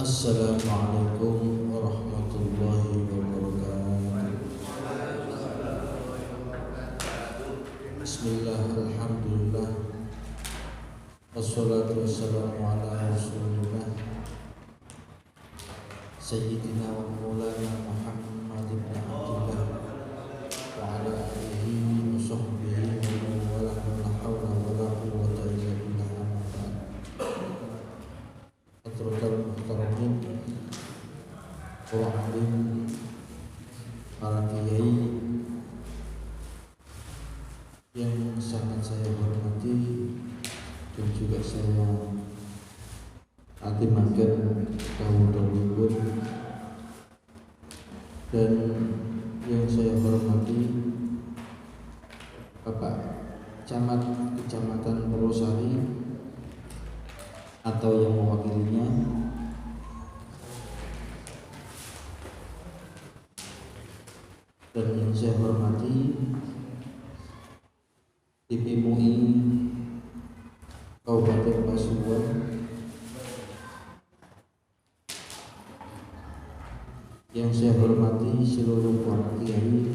Assalamualaikum warahmatullahi wabarakatuh. Bismillah, alhamdulillah, wassalatu wassalamu ala rasulillah Sayyidina wa maulana Muhammad ibn Abdullah wa ala alihi wa sahbihi wa man walah, la hawla wa la quwwata illa billah. Atrotal muhtaramin, para alim, para kiai yang sangat saya hormati dan juga saya atimakan dahulu dan yang saya hormati Bapak Camat Kecamatan Purwosari atau yang mewakilinya, dan yang saya hormati DP MUI Kabupaten Pasuruan, yang saya hormati seluruh para kiai,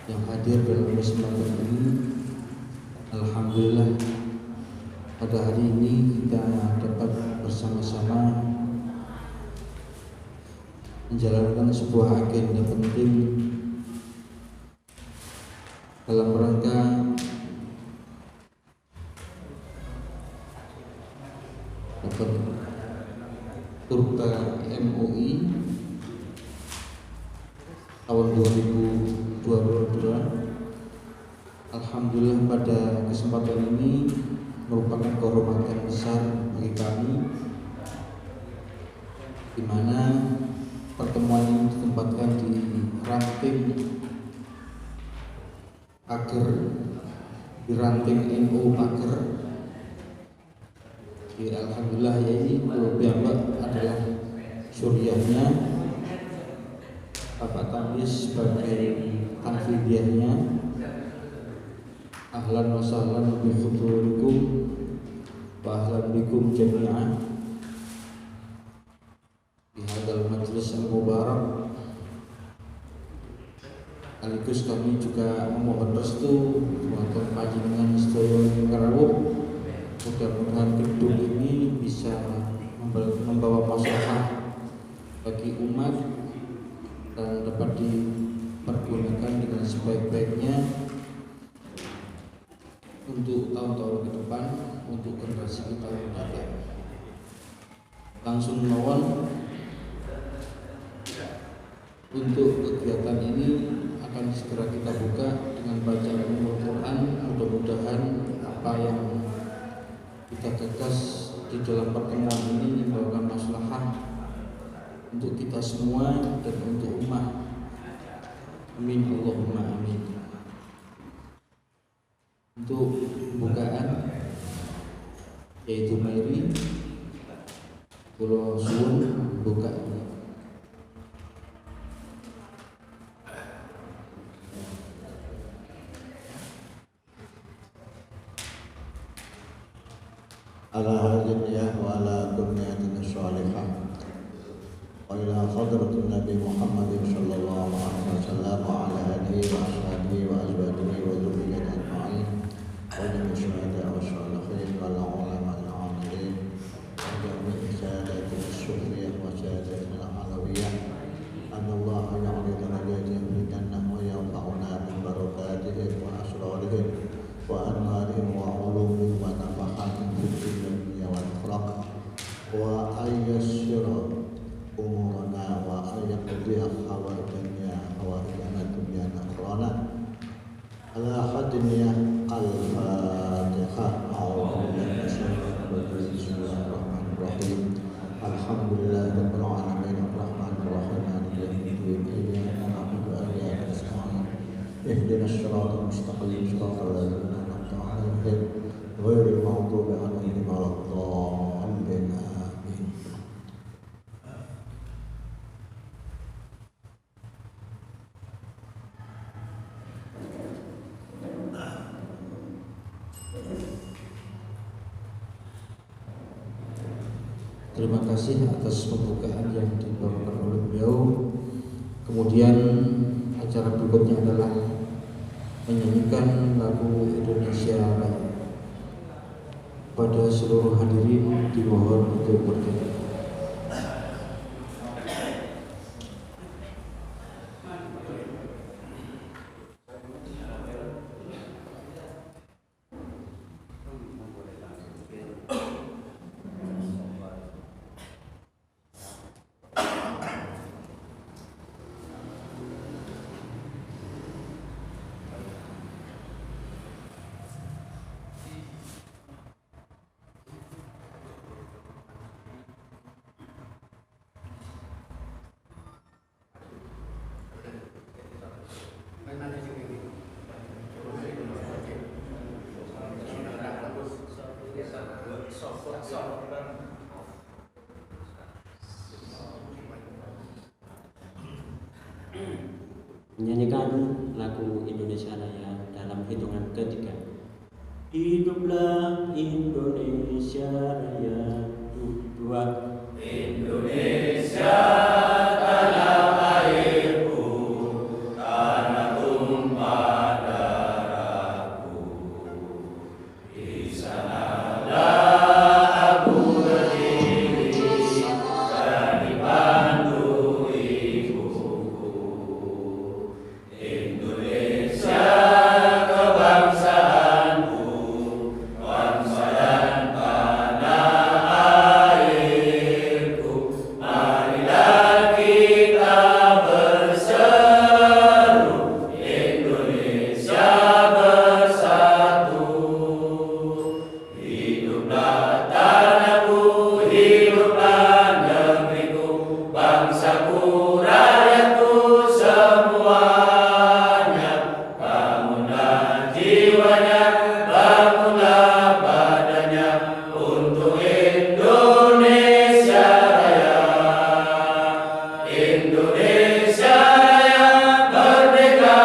yang hadir dalam kesempatan ini. Alhamdulillah, pada hari ini kita dapat bersama-sama menjalankan sebuah agenda penting dalam rangka Turba MUI tahun 2022. Alhamdulillah, pada kesempatan ini merupakan kehormatan besar bagi kami, di mana pertemuan ini ditempatkan di ranting pager, di ranting NU pager. Alhamdulillah, ya, ini Bapak adalah suriahnya, Bapak Tamis sebagai tanfidiahnya. Ahlan wa sahlan bi khuturikum wa ahlan bikum jami'an di hadal majlis al-mubarak. Sekaligus kami juga memohon restu untuk panjenengan sedaya karawuh, mudah-mudahan gedung ini bisa membawa maslahat bagi umat dan dapat dipergunakan dengan sebaik-baiknya untuk tahun-tahun ke depan, untuk generasi kita yang datang. Langsung mawon, untuk kegiatan ini akan segera kita buka dengan bacaan Al-Quran. Mudah-mudahan apa yang kita gagas di dalam pertemuan ini membawa maslahat untuk kita semua dan untuk umat. Amin Allahumma amin. Untuk pembukaan yaitu mari Pulau Suwun buka. Ala hajatiyah wa ala kunniyatina sholihah wa ila khadratin Nabi Muhammad sallallahu alaihi wasallam wa ala alihi wa ashabihi wa azwajihi wa dzurriyyatihi ajma'in wa jami'i syuhada wa sholihin wal ulama al amilin wa jami'i sadati as-sufiyah wa sadati al-alawiyah. Anallahu ya'li darajatihim fil jannah wa yanfa'una min barakatihim wa asrarihim wa anwarihim wa ulumihim wa nafahatihim fid dunya wal akhirah wa ayyassira umurana wa ayyaqdiha Terima kasih atas pembukaan yang dibawakan oleh beliau. Kemudian acara berikutnya adalah menyanyikan lagu Indonesia Raya. Pada seluruh hadirin dimohon untuk berdiri. Menyanyikan lagu Indonesia Raya dalam hitungan ketiga. Hiduplah Indonesia Raya. 2 Indonesia tanah airku, tanah tumpah darahku. Di sanalah aku berdiri dan dipandu ibuku. Indonesia kebangsaanku, bangsa dan tanah airku. Marilah kita berseru, Indonesia bersatu. Hiduplah tanahku, hiduplah negeriku, bangsaku, rakyatku semuanya. Bangunlah jiwanya, bangunlah badannya untuk Indonesia Raya. Indonesia Raya, merdeka,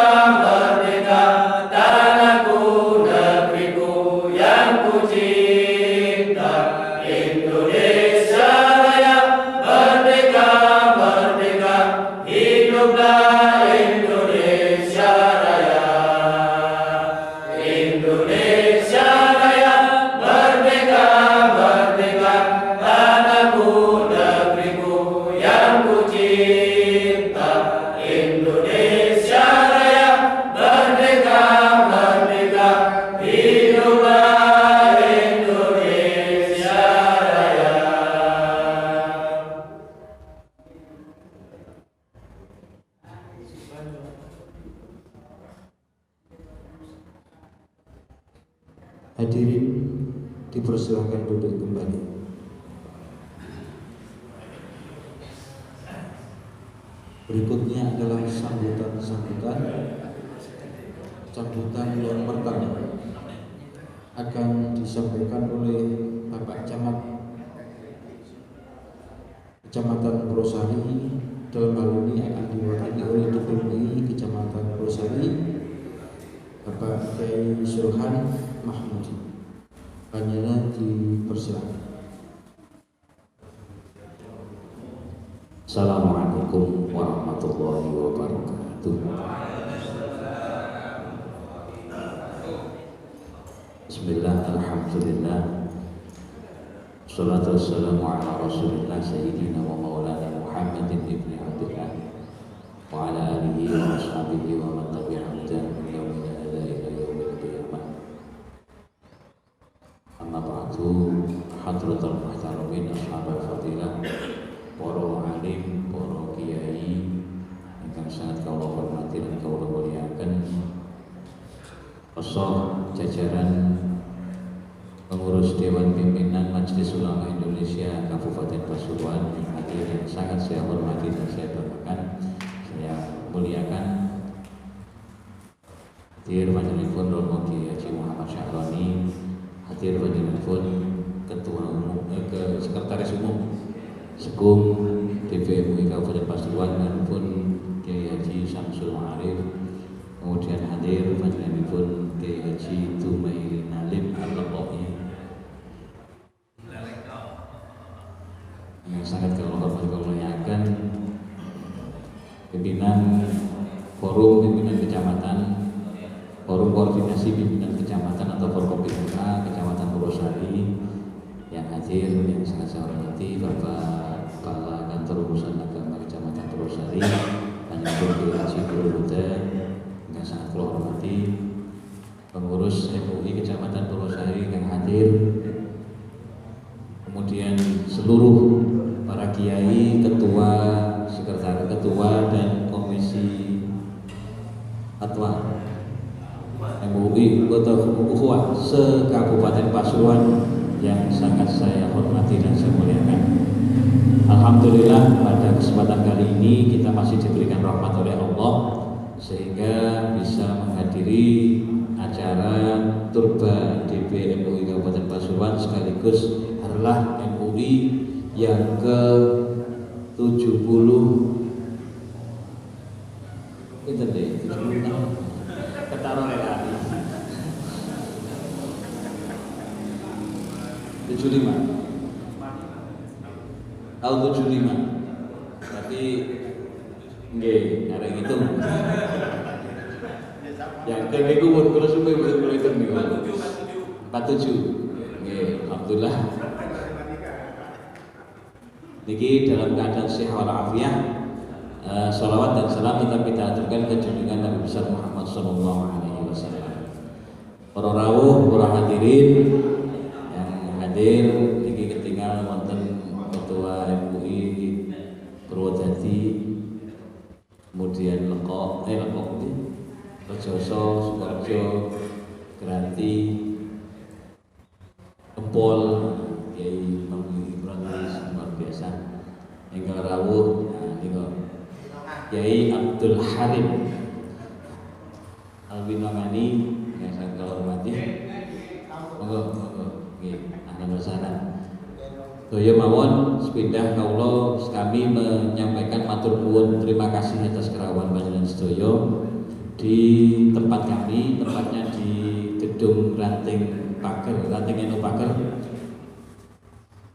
merdeka, tanahku, negeriku yang ku cinta. Indonesia Raya, merdeka, merdeka, hiduplah Indonesia Raya. Indonesia Raya, merdeka, merdeka, tanahku, negeriku yang ku cinta. Indonesia Raya, merdeka, merdeka, hiduplah Indonesia Raya. Hadirin dipersilakan duduk kembali. Berikutnya adalah sambutan yang pertama akan disampaikan oleh Bapak Camat Kecamatan Brosari. Dalam hal ini akan diwakili oleh DPMI Kecamatan Brosari, Bapak Kiai Surhan Mahmudi. Hanya dipersilakan. Assalamualaikum warahmatullahi wabarakatuh. Bismillah, alhamdulillah, salatu wassalamu ala rasulillah sayyidina wa maulana Muhammadin ibni Abdillah wa ala alihi wa ashabihi wa man tabi'ahum min yawmin hadha ila yaumil qiyamah. Amma ba'du, hadratul muhtaramin, ashabul fadilah, para alim, para kiai ingkang sangat kula hormati dan kula muliakan, Osoh jajaran pengurus Dewan Pimpinan Majelis Ulama Indonesia Kabupaten Pasuruan, hadir yang sangat saya hormati dan saya banggakan, saya muliakan. Hadir panjenenganipun Romo Kiai Haji Muhammad Syahroni, hadir panjenenganipun Ketua Umum Sekretaris Umum Sekum DPMI Kabupaten Pasuruan maupun Kiai Haji Samsul Ma'arif. Kemudian hadir panjenenganipun Kiai Haji Tumairi Nalim Al-Laqo'i. yang sangat kalau hormati kalau muliakan pimpinan forum pimpinan kecamatan, forum koordinasi pimpinan kecamatan atau Forkopimda Kecamatan Purwosari yang hadir, yang sangat saya hormati Bapak Kepala Kantor Urusan Agama Kecamatan Purwosari, Panjang Haji Guru Buddha, yang sangat saya hormati pengurus MUI Kecamatan Purwosari yang hadir, kemudian seluruh para kiai, ketua, sekretaris ketua dan komisi fatwa MUI Kota Ukhuwah se-Kabupaten Pasuruan yang sangat saya hormati dan saya muliakan. Alhamdulillah pada kesempatan kali ini kita masih diberikan rahmat oleh Allah sehingga bisa menghadiri acara Turba DP MUI Kabupaten Pasuruan sekaligus Harlah MUI yang ke-70 itu deh, 76 ketaruh LAI 75 tahun 75 tapi nggih arek itu yang kene ku pun kula suwe kula itu niku 47 nggih alhamdulillah niki dalam keadaan sehat walafiat. Salawat dan salam tetap kita aturkan ke junjungan Nabi besar Muhammad Sallallahu Alaihi Wasallam. Para rawuh, para hadirin yang hadir, niki ketinggal wonten Ketua MUI Purwodadi, kemudian Lekok Rejoso, Sukoharjo, Granti, Empol, Kiai Ibrahim luar biasa. Ingkang rawuh, niku Kiai Abdul Harim Albinongani yang saya hormati. Monggo, nggih, ahlan wa sahlan. Daya mawon sepindah kawula kami menyampaikan matur nuwun terima kasih atas kerawan panjenengan sedaya di tempat kami, tempatnya di Gedung Ranting Eno Pager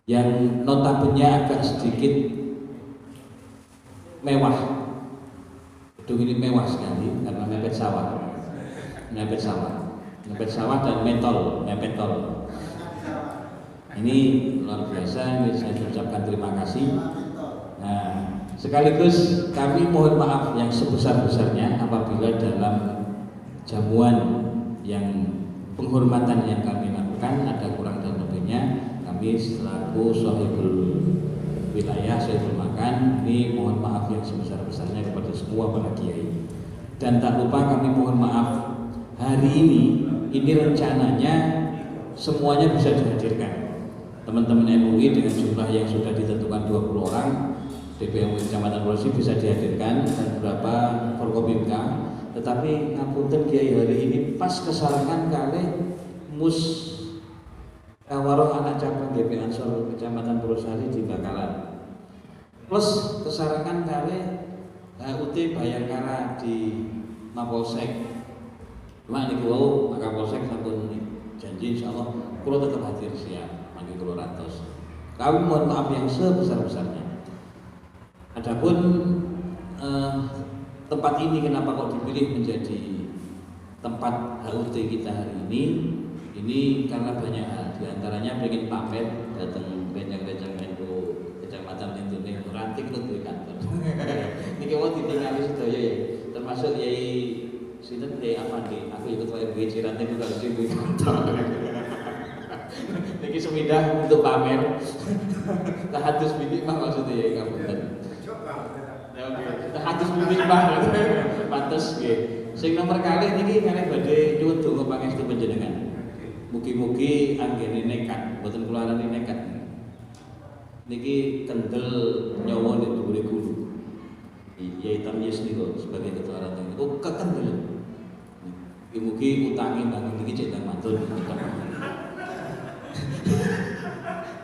yang notabene agak sedikit mewah. Gedung ini mewah sekali karena mepet sawah dan mepet tol. Ini luar biasa, ini saya ucapkan terima kasih. Nah, sekaligus kami mohon maaf yang sebesar-besarnya apabila dalam jamuan yang penghormatan yang kami lakukan ada kurang dan lebihnya. Kami selaku sahibul wilayah sahibul makan ini mohon maaf yang sebesar-besarnya kepada semua para kiai. Dan tak lupa kami mohon maaf hari ini rencananya semuanya bisa dihadirkan. Teman-teman MUI dengan jumlah yang sudah ditentukan 20 orang, DPM Kecamatan Purwosari bisa dihadirkan dan beberapa Forkopimda. Tetapi ngapunten kiai hari ini pas kesalahan kali mus kawaroh anak cabang DP Ansor Kecamatan Purwosari di Bakalan. Plus kesarangan kali HUT Bayangkara di Mapolsek. Cuma niku wau Mapolsek sampun janji insyaallah kula tetap hadir siap mangke kula rantos. Kami mohon maaf yang sebesar-besarnya. Adapun tempat ini kenapa kok dipilih menjadi tempat HUT kita hari ini karena banyak hal. Di antaranya pengen pamer datang bencang-bencang itu Kecamatan Lintune ranting itu di kantor. Niki mau ditinggali sedaya ya. Termasuk Yai sinten Yai Afandi. Aku ikut WRB Ciranten juga di kantor. Niki sumidah untuk pamer. Tahadus bidik mah maksudnya Yai ngapunten. Ya oke. Tahadus bidik mah pantes nggih. Sing nomor kali niki kalih badhe nyuwun donga pangestu panjenengan. Mugi-mugi anggene nekat, mboten kula arani nekat. Niki kendel nyawa ning dhuwure guru. Yai Tamyiz niku sebagai ketua ranting niku kekendel. Mugi utangi bangun niki cendang mantun.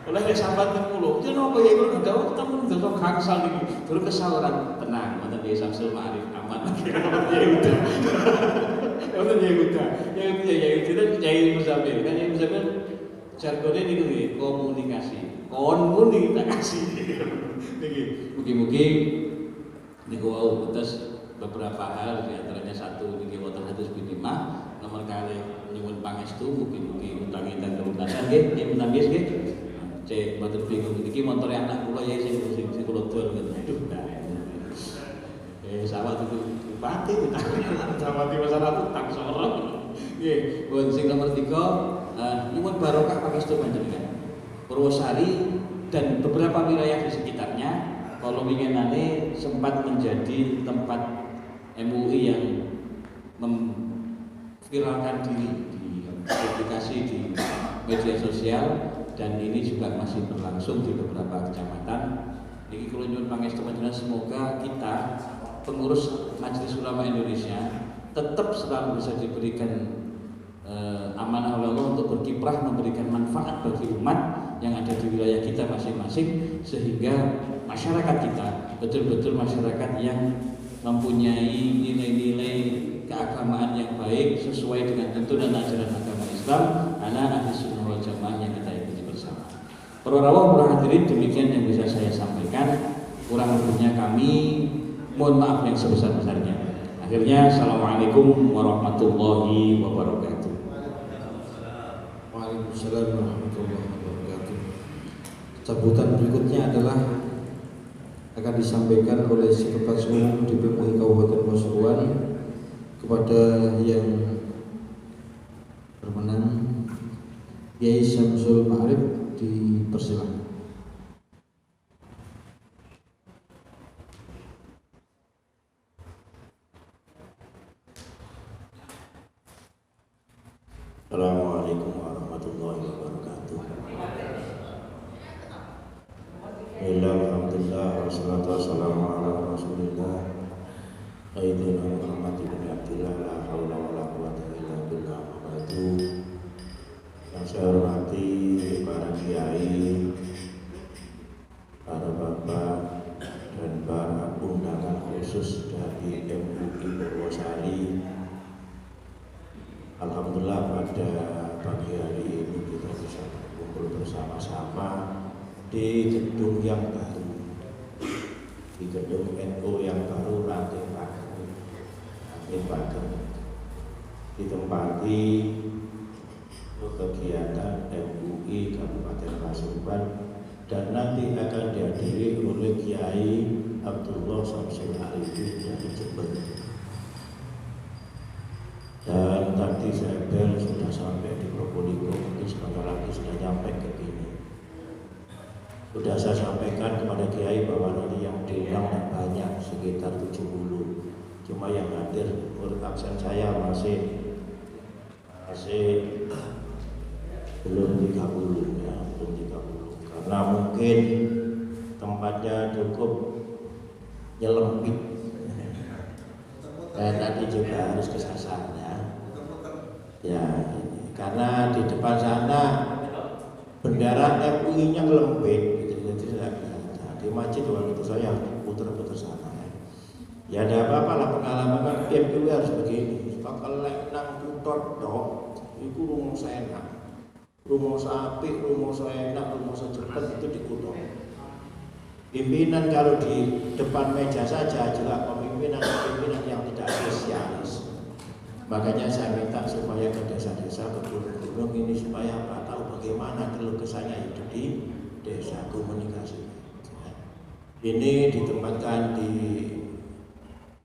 Oleh sahabat kula, yen apa ya kula gawe temen kok kangsal niki. Durung kesawaran tenang, mboten Yai Samsul Ma'arif aman. Ya udah. Yai Muzamil kan Yai Muzamil jargone niku nggih komunikasi niki mugi-mugi niku wau terus beberapa hal di antaranya satu niki wonten hadis bin Imam nomor kali nyuwun pangestu mugi-mugi utang-utang keluntasan nggih menangis nggih cek mboten bingung iki montore anak kula ya sing kula dol aduh sawat itu bupati sawat masalah utang sorong nggih pun sing nomor 3 nyuwun barokah pangestu panjenengan Purwosari dan beberapa wilayah di sekitarnya kalau winginane sempat menjadi tempat MUI yang memviralkan diri di aplikasi di media sosial dan ini juga masih berlangsung di beberapa kecamatan. Niki kula nyuwun pangestu panjenengan semoga kita pengurus Majelis Ulama Indonesia tetap selalu bisa diberikan amanah oleh Allah untuk berkiprah memberikan manfaat bagi umat yang ada di wilayah kita masing-masing sehingga masyarakat kita betul-betul masyarakat yang mempunyai nilai-nilai keagamaan yang baik sesuai dengan tuntunan ajaran agama Islam ala ahli sunnah wal jamaah yang kita ikuti bersama. Para rawuh para hadirin, demikian yang bisa saya sampaikan, kurang lebihnya kami mohon maaf yang sebesar-besarnya. Akhirnya assalamualaikum warahmatullahi wabarakatuh. Waalaikumsalam warahmatullahi wabarakatuh. Sambutan berikutnya adalah akan disampaikan oleh Sekretaris Umum DPM Kabupaten Pasuruan kepada yang berwenang Kiai Syamsul Ma'arif, dipersilakan. Assalamualaikum warahmatullahi wabarakatuh. Alhamdulillah wassalatu wassalamu ala Rasulillah Sayyidina Muhammad ibn Abdillah la haula wala quwwata illa billah. Yang saya hormati para kiai, para bapak dan para undangan khusus dari MUI Purwosari. Alhamdulillah pada pagi hari ini kita bisa berkumpul bersama-sama di gedung yang baru, di gedung NU yang baru Ranting Pager, ditempati kegiatan MUI Kabupaten Pasuruan dan nanti akan dihadiri oleh Kiai Abdullah Samsul Arifin dari Jember. Dan tadi saya bel sudah sampai di Probolinggo, mungkin sebentar lagi sudah sampai ke sini. Sudah saya sampaikan kepada Kiai bahwa nanti yang diundang banyak, sekitar 70. Cuma yang hadir menurut absen saya masih belum 30 ya, belum 30. Karena mungkin tempatnya cukup nyelempit. Saya tadi juga harus kesasar ya, karena di depan sana bendera MUI-nya ngelempit gitu, jadi di masjid waktu itu saya putar-putar sana ya ada apa-apa lah, pengalaman kan MUI harus begini, bakal nang putar dong, itu rumus enak, rumus apik, rumus enak, rumus cepat itu dikutuk. Pimpinan kalau di depan meja saja juga pemimpinan yang tidak spesialis. Makanya saya minta supaya ke desa-desa, ke gunung-gunung ini supaya apa, tahu bagaimana keluh kesahnya hidup di desa, komunikasi. Ini ditempatkan di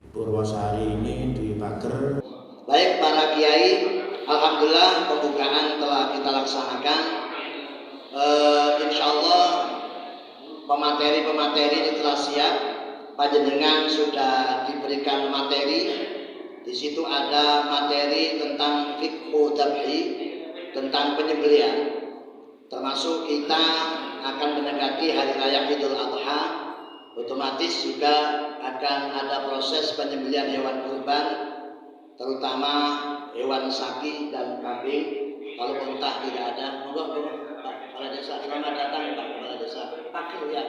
Purwosari ini di Pager. Baik para kiai, alhamdulillah pembukaan telah kita laksanakan. Insya Allah pemateri-pemateri ini telah siap. Panjenengan sudah diberikan materi. Di situ ada materi tentang fiqhu dzabhi, tentang penyembelihan. Termasuk kita akan mendekati hari raya Idul Adha, otomatis juga akan ada proses penyembelihan hewan kurban, terutama hewan sapi dan kambing. Kalau unta tidak ada, monggo Pak Kepala Desa, selamat datang Pak Kepala Desa. Pakil ya.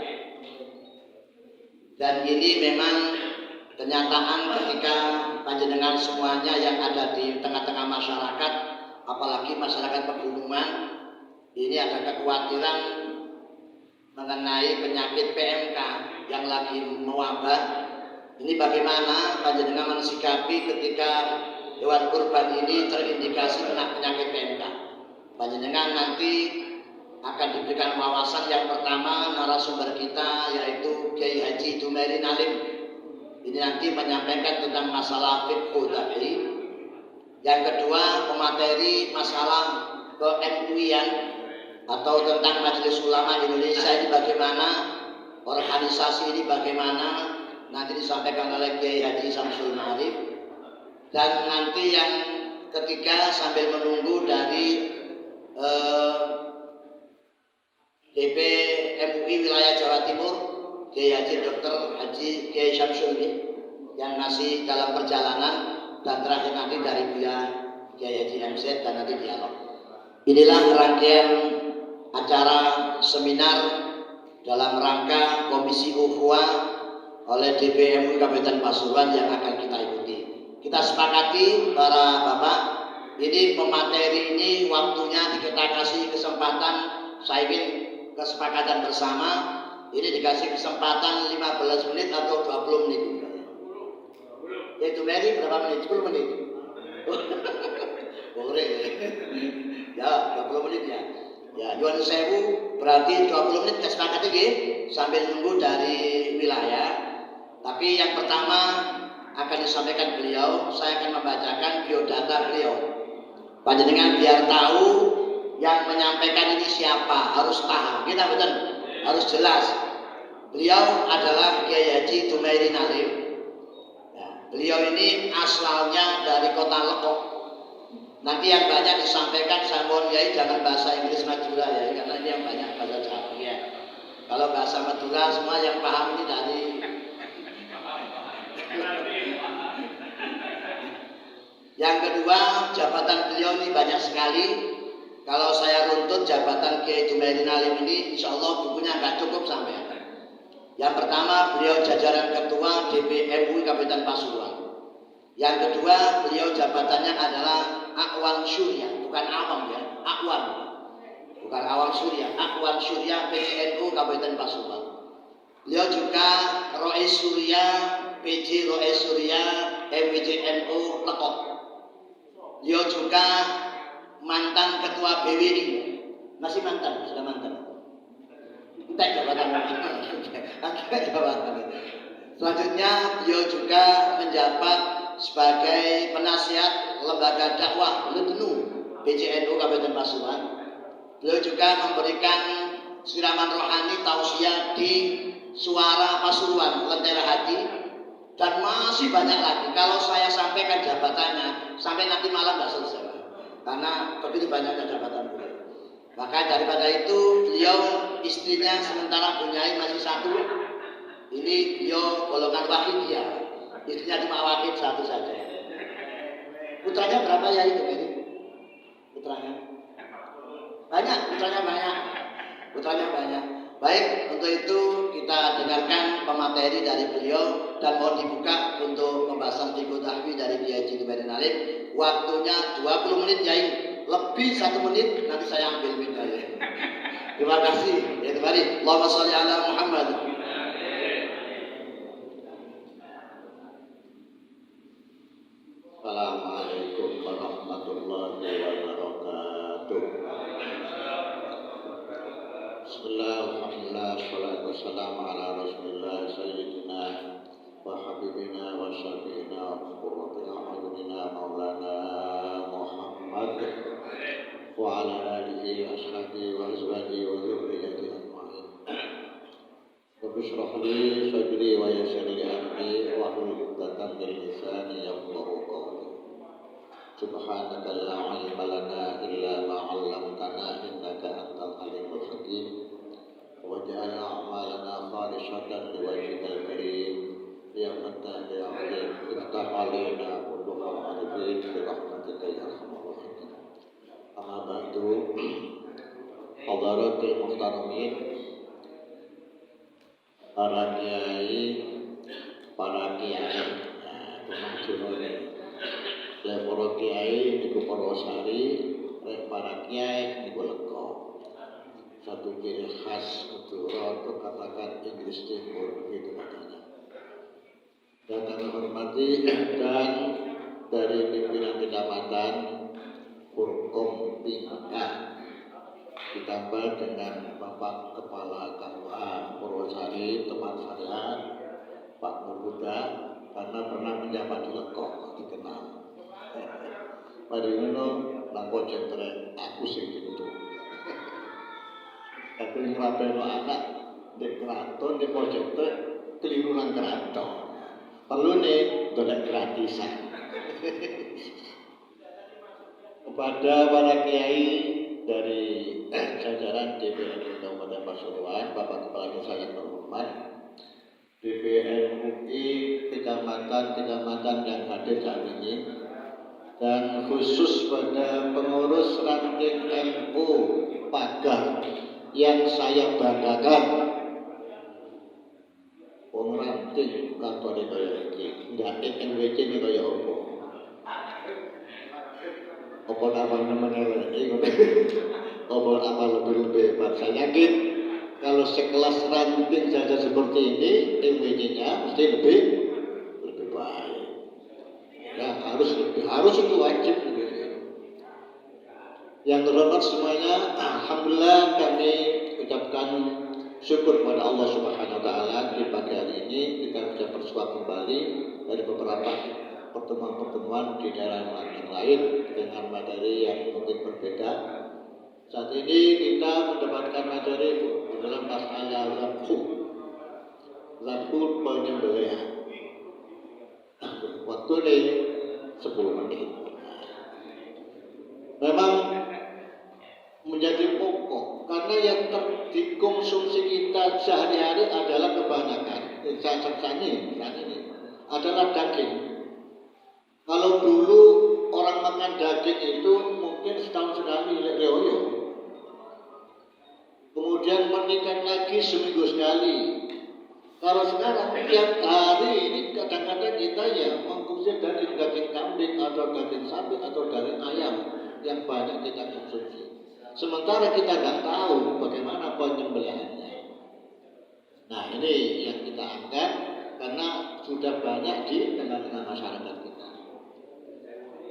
Dan ini memang kenyataan ketika panjenengan semuanya yang ada di tengah-tengah masyarakat, apalagi masyarakat pegunungan, ini ada kekhawatiran mengenai penyakit PMK yang lagi mewabah. Ini bagaimana panjenengan mensikapi ketika hewan kurban ini terindikasi kena penyakit PMK? Panjenengan nanti akan diberikan wawasan. Yang pertama narasumber kita yaitu Kiai Haji Dumairi Nalim. Ini nanti menyampaikan tentang masalah fiqhu dzabhi. Yang kedua pemateri masalah ke-MUI-an atau tentang Majelis Ulama Indonesia ini bagaimana, organisasi ini bagaimana, nanti disampaikan oleh Kiai Haji Samsul Ma'arif. Dan nanti yang ketiga sambil menunggu dari DP MUI wilayah Jawa Timur, Kiai Haji Dr. Haji Kiai Samsul yang masih dalam perjalanan, dan terakhir nanti dari Kiai Haji MZ dan nanti dialog. Inilah rangkaian acara seminar dalam rangka Komisi Ukhuwah oleh DPMUI Kabupaten Pasuruan yang akan kita ikuti. Kita sepakati para bapak, ini pemateri ini waktunya kita kasih kesempatan, saya ingin kesepakatan bersama, ini dikasih kesempatan 15 menit atau 20 menit. Yaitu Mary berapa menit? 10 menit. Boleh. Ya, 20 menit ya. Ya, Yuan Sewu berarti 20 menit kesepakatan ini sambil nunggu dari wilayah. Tapi yang pertama akan disampaikan beliau, saya akan membacakan biodata beliau. Panjenengan biar tahu yang menyampaikan ini siapa, harus paham. Kita betul, harus jelas. Beliau adalah Kiai Haji Dumairi Nalim. Ya, beliau ini asalnya dari kota Lekok. Nanti yang banyak disampaikan saya mohon ya jangan bahasa Inggris Madura ya, karena ini yang banyak bahasa Jawa ya. Kalau bahasa Madura semua yang paham ini dari yang kedua, jabatan beliau ini banyak sekali. Kalau saya runtut jabatan Kiai Dumairi Nalim ini, insya Allah bukunya nggak cukup sampai. Yang pertama, beliau jajaran ketua DPMUI Kabupaten Pasuruan. Yang kedua, beliau jabatannya adalah Akwan Syuriah, bukan awam ya, Akwan, bukan awam Syuriah, Akwan Syuriah PCNU Kabupaten Pasuruan. Beliau juga Rois Syuriah, PJ Rois Syuriah, MWJNU Lekok. Beliau juga mantan ketua BWI, masih mantan, sudah mantan. Entah jabatan jabatan. Selanjutnya beliau juga menjabat sebagai penasihat lembaga dakwah LEDNU PCNU Kabupaten Pasuruan. Beliau juga memberikan siraman rohani tausiah di Suara Pasuruan, Lentera Hati, dan masih banyak lagi. Kalau saya sampaikan jabatannya sampai nanti malam nggak selesai, karena begitu banyaknya jabatan beliau. Maka daripada itu beliau istrinya sementara punyai masih satu. Ini beliau golongan wahidiyah, istrinya cuma wahid satu saja. Putranya berapa ya itu ini? Putranya banyak, putranya banyak. Baik, untuk itu kita dengarkan pemateri dari beliau dan mohon dibuka untuk pembahasan fiqh tahwi dari Kiai Haji Dumairi Nalim. Waktunya 20 menit ya, lebih 1 menit nanti saya ambil minta ya. Terima kasih. Ya kembali. Allahumma sholli ala Muhammad. Assalamualaikum warahmatullahi wabarakatuh. Bismillahirrahmanirrahim. Salatu wassalamu ala Rasulillah sayyidina wa habibina wa syafi'ina wa qurrati a'yunina maulana Muhammad wa ala alihi wa ashabihi wa azwajihi wa dzurriyyatihi ajma'in. Rabbi shrah li sadri wa yassir li amri wa hlul 'uqdatam min lisani yafqahu qawli. Subhanaka la 'ilma lana illa ma 'allamtana innaka antal alimul hakim. Waj'al a'malana khalisatan liwajhikal karim ya fattah ya 'alim iftah 'alaina quluubal 'arifin bi rahmatika ya arhamar rahimin. Amma ba'du, hadaratul muhtaramin, para kiai, para le para kiai niku Purwosari, para kiai niku Leko. satu ciri khas Madura itu katakan Inggris Timur, begitu katanya. Dan kami hormati dan dari pimpinan kecamatan Kurkom Pingka ditambah dengan Bapak Kepala KUA Purwosari, teman saya Pak Nurhuda, karena pernah menjabat di Lekok, dikenal. Pada ini nang pojok trek aku sing gitu. Tapi ngrapeno anak di keraton di pojok trek keliru nang keraton. Perlu nih dolek gratisan. Kepada para kiai dari jajaran DPRD Kabupaten Pasuruan, Bapak Kepala Desa yang terhormat, DPR MUI kecamatan-kecamatan yang hadir saat ini, dan khusus pada pengurus ranting NU Pagar yang saya banggakan. Wong ranting kantore kaya iki, ndak NWC ini kaya apa? Apa nama-nama lagi? Apa lebih hebat? Saya yakin kalau sekelas ranting saja seperti ini, NWC-nya mesti lebih baik. Ya harus itu wajib. Yang terhormat semuanya, alhamdulillah kami ucapkan syukur kepada Allah Subhanahu wa taala di pagi hari ini kita bisa bersua kembali dari beberapa pertemuan-pertemuan di daerah yang lain dengan materi yang mungkin berbeda. Saat ini kita mendapatkan materi dalam masalah zabhu penyembelihan. Waktu ini 10 menit. Memang menjadi pokok karena yang dikonsumsi kita sehari-hari adalah kebanyakan ini adalah daging. Kalau dulu orang makan daging itu mungkin setahun sekali leoyo, kemudian meningkat lagi seminggu sekali. Kalau sekarang tiap hari ini kadang-kadang kita ya mengkonsumsi daging kambing atau daging sapi atau daging ayam yang banyak kita konsumsi. Sementara kita nggak tahu bagaimana penyembelihannya. Nah ini yang kita angkat karena sudah banyak di tengah-tengah masyarakat kita.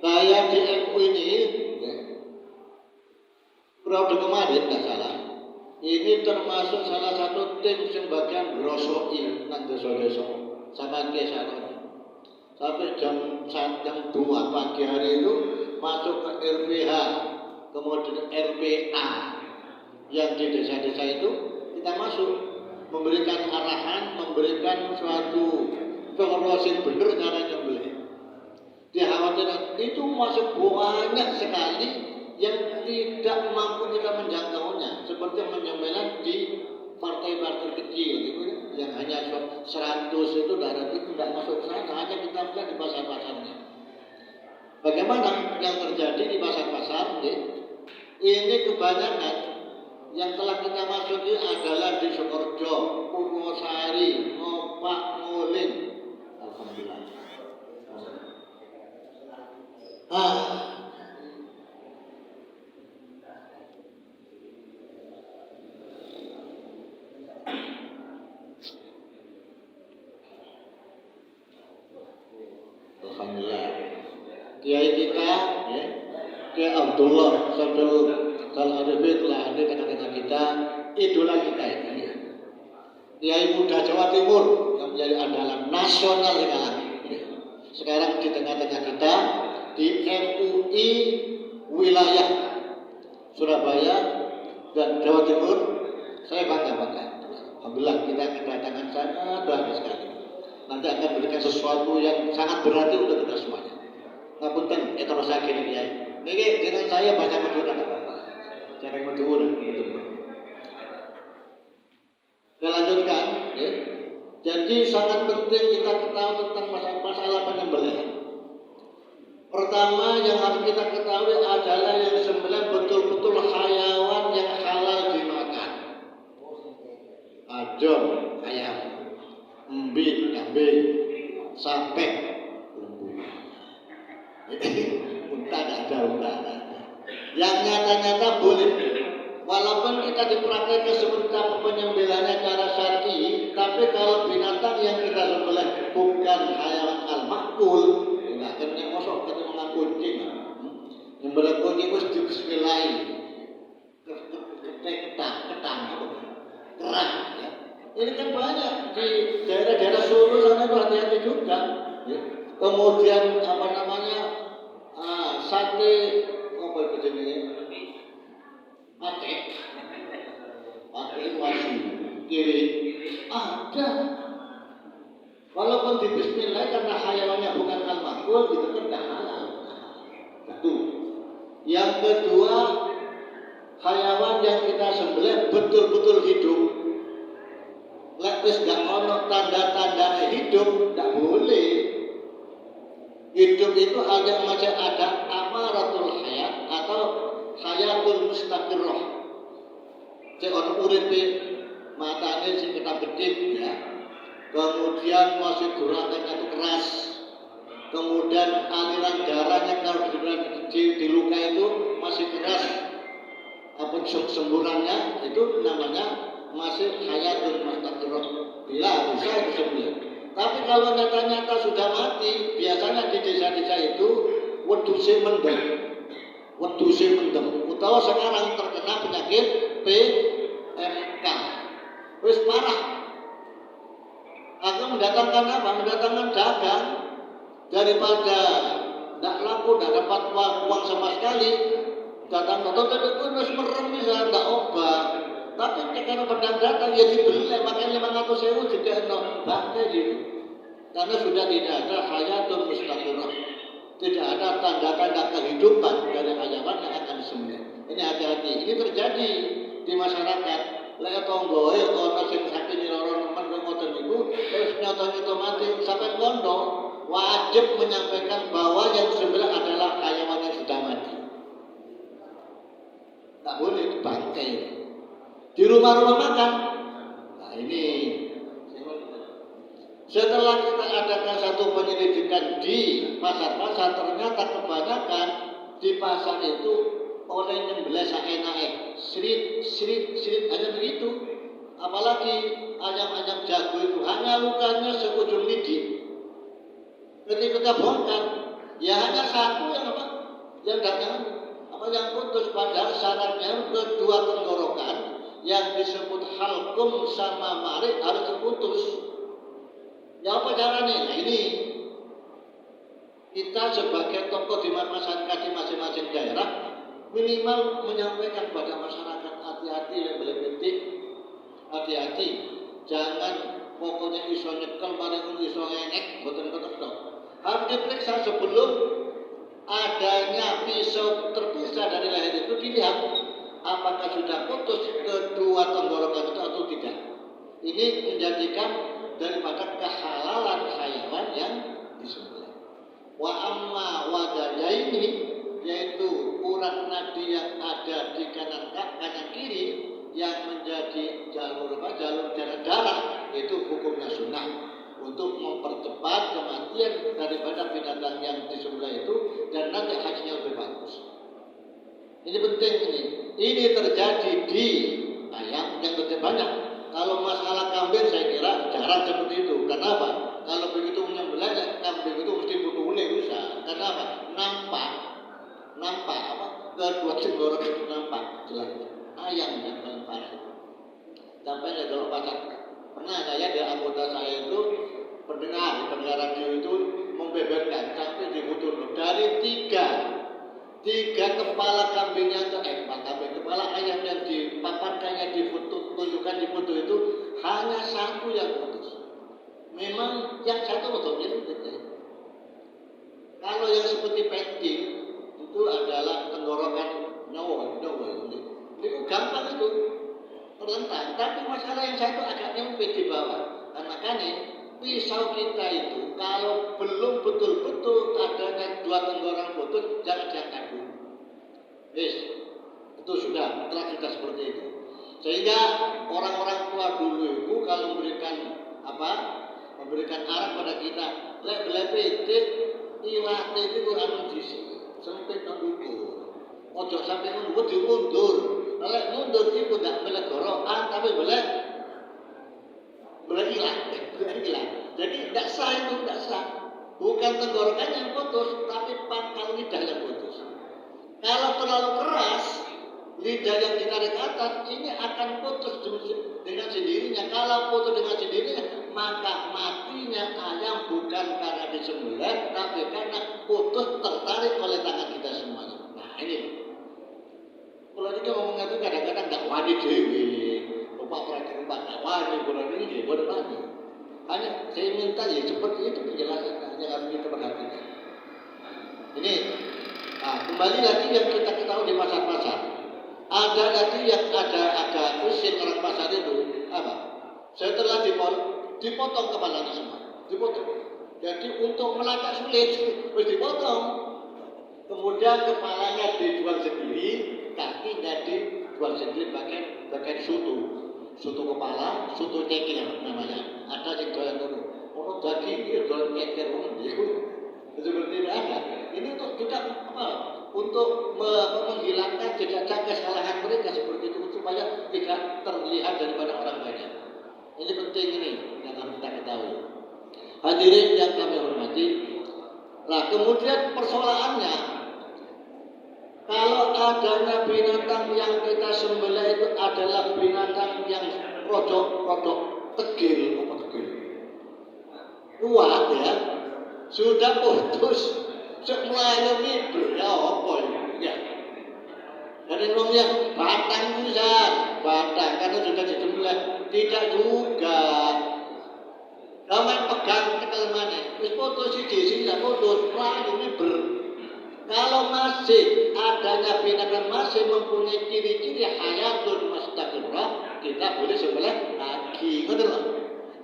Saya di MU ini periode kemarin nggak salah. Ini termasuk salah satu tim sebagian grosoi nang desa-desa sama kesaron. Sampai jam 2 pagi hari itu masuk ke RPH, kemudian RPA yang di desa-desa itu kita masuk memberikan arahan, memberikan suatu informasi benar cara nyembelih. Dikhawatirkan itu masuk banyak sekali yang tidak mampu kita menjangkaunya, seperti menyembelih di partai-partai kecil gitu, yang hanya 100 itu darat itu tidak masuk sana, hanya kita lihat di pasar-pasarnya. Bagaimana yang terjadi di pasar-pasar? Ini kebanyakan yang telah kita masuki adalah di Sukorejo, Purwosari, Ngopak, Nguling. Alhamdulillah. Alhamdulillah. Kiai kita, ya, Kiai Abdullah Sabdul Al-Arifin telah hadir tengah-tengah kita, idola kita ini. Kiai muda Jawa Timur yang menjadi andalan nasional sekarang di tengah-tengah kita di MUI wilayah Surabaya dan Jawa Timur. Saya bangga. Alhamdulillah kita kedatangan sangat bagus sekali. Nanti akan memberikan sesuatu yang sangat berarti untuk kita semuanya. Ngapunten eta masake ini ya. Niki dengan saya baca Madura enggak apa-apa. Cara Madura betul. Kita lanjutkan, ya. Jadi sangat penting kita ketahui tentang masalah penyembelihan. Pertama yang harus kita ketahui adalah yang sembelih betul-betul hayawan yang halal dimakan. Ajam ayam, embi kambing, sampai lembu. Unta ada. Yang nyata-nyata boleh Walaupun kita dipraktikkan seperti apa penyembelihannya cara syar'i, tapi kalau binatang yang kita sembelih bukan hayawan al-makul, enggak kena kosong kena dengan kucing. Nyembelih kucing wis dibismillahi. Ketang apa? Kerang ya. Ini kan banyak di daerah-daerah Solo sana itu hati-hati juga. Ya. Kemudian apa namanya sate apa itu jenisnya? Pakai masih kiri ada. Walaupun di bismillah karena hayawannya bukan al-makul itu kan tidak halal. Satu. Yang kedua, hayawan yang kita sembelih betul-betul hidup. Wis gak ono tanda-tanda hidup, tidak boleh. Hidup itu hanya masih ada amaratul hayat atau hayatul mustaqirrah. Cek ono uripe matane sing ketap-ketip ya. Kemudian masih gerakannya itu keras. Kemudian aliran darahnya kalau di luka itu masih keras. Apa semburannya itu namanya masih hayatul mustaqirrah. Bila bisa disembelih. Tapi kalau nyata-nyata sudah mati, biasanya di desa-desa itu wedhuse mendem. Utawa sekarang terkena penyakit PMK. Wis parah. Aku mendatangkan apa? Mendatangkan dagang daripada tidak laku, tidak dapat uang sama sekali. Datang itu wis merem bisa tidak obat. Tapi karena pedang datang ya dibeli makanya 500.000 juga bangkai gitu. Karena sudah tidak ada hayatul mustaqirrah. Tidak ada tanda-tanda kehidupan dari hayawan yang akan disembelih. Ini hati-hati. Ini terjadi di masyarakat. Lek tonggoe ana sing saking loro nemen ngoten niku terus nyata-nyata mati sampai kondo wajib menyampaikan bahwa yang disembelih adalah hayawan yang sudah mati. Tak boleh dibangkai. Di rumah-rumah makan. Nah ini setelah kita adakan satu penyelidikan di pasar-pasar, ternyata kebanyakan di pasar itu oleh nyembelih saenake, srit hanya begitu. Apalagi ayam-ayam jago itu hanya lukanya sekujur lidi. Ketika kita bongkar, ya hanya satu yang apa? Yang datang apa yang putus, padahal syaratnya kedua tenggorokan yang disebut halkum sama marik harus terputus. Ya apa caranya? Nah ini kita sebagai tokoh di masyarakat di masing-masing daerah minimal menyampaikan kepada masyarakat hati-hati yang belepetik, hati-hati, jangan pokoknya iso nyekel bareng iso ngengek, boten ketok. Harus diperiksa sebelum adanya pisau terpisah dari leher itu dilihat apakah sudah putus kedua tenggorokan itu atau tidak. Ini menjadikan daripada kehalalan hayawan yang disembelih. Wa amma wadayaini, yaitu urat nadi yang ada di kanan kiri yang menjadi jalur darah itu hukumnya sunnah untuk mempercepat kematian daripada binatang yang disembelih itu dan nanti hajinya lebih bagus. Ini penting ini. Ini terjadi di ayam yang terjadi banyak. Kalau masalah kambing saya kira jarang seperti itu. Kenapa? Kalau begitu menyembelih kambing itu mesti butuh bisa. Kenapa? Nampak apa? Kedua tenggorokan itu nampak jelas. Ayam yang paling parah. Sampai kalau pasar pernah saya di anggota saya itu pendengar radio itu membeberkan sampai dibutuh dari tiga kepala kambingnya itu kepala ayam yang dipaparkannya di foto, tunjukkan di foto itu hanya satu yang putus. Memang yang satu betul itu. Kalau yang seperti penting itu adalah tenggorokan nyawa itu gampang itu terlentang. Tapi masalah yang satu agak nyempit di bawah. Makanya pisau kita itu kalau belum betul-betul adanya dua tenggorok putus jangan diangkat dulu. Itu sudah seperti itu. Sehingga orang-orang tua dulu itu kalau memberikan arah pada kita, lek iwate itu anu disi, sempit nang ukur. Ojo sampai mundur. boleh mundur itu tidak boleh gorokan, tapi boleh hilang. Jadi tidak sah itu, tidak sah. Bukan tenggorokan yang putus, tapi pangkal lidah yang putus. Kalau terlalu keras, lidah yang ditarik ke atas ini akan putus dengan sendirinya. Kalau putus dengan sendirinya, maka matinya ayam bukan karena disembelih, tapi karena putus tertarik oleh tangan kita semuanya. Nah ini. Kalau ini ngomongnya itu kadang-kadang nggak wani dewi, bapak praktek nggak wani, kalau ini boleh wani. Hanya saya minta ya seperti itu penjelasan yang harus kita perhatikan. Ini kembali lagi yang kita ketahui di pasar-pasar. Ada lagi yang ada usil orang pasar itu apa? Setelah dipotong kepalanya semua, dipotong. Jadi untuk melacak sulit, harus dipotong. Kemudian kepalanya dijual sendiri, kakinya dijual sendiri bagian soto kepala, soto ceker namanya. Ada yang doyan dulu. Orang daging itu doyan ceker seperti itu ada. Ini untuk juga apa? Untuk menghilangkan jejak kesalahan mereka seperti itu supaya tidak terlihat daripada orang banyak. Ini penting ini yang harus kita ketahui. Hadirin yang kami hormati. Nah kemudian persoalannya, kalau adanya binatang yang kita sembelih itu adalah binatang yang rodok tegil, kuat ya, sudah putus, melayani berapa ya? Ada orang yang batang besar, batang karena sudah disembelih, tidak juga. Kamu pegang kekelemahannya, terus putus sini tidak putus, melayani Kalau masih adanya binatang masih mempunyai ciri-ciri hayatun mustaqirrah, kita boleh sembelih lagi, betul lah.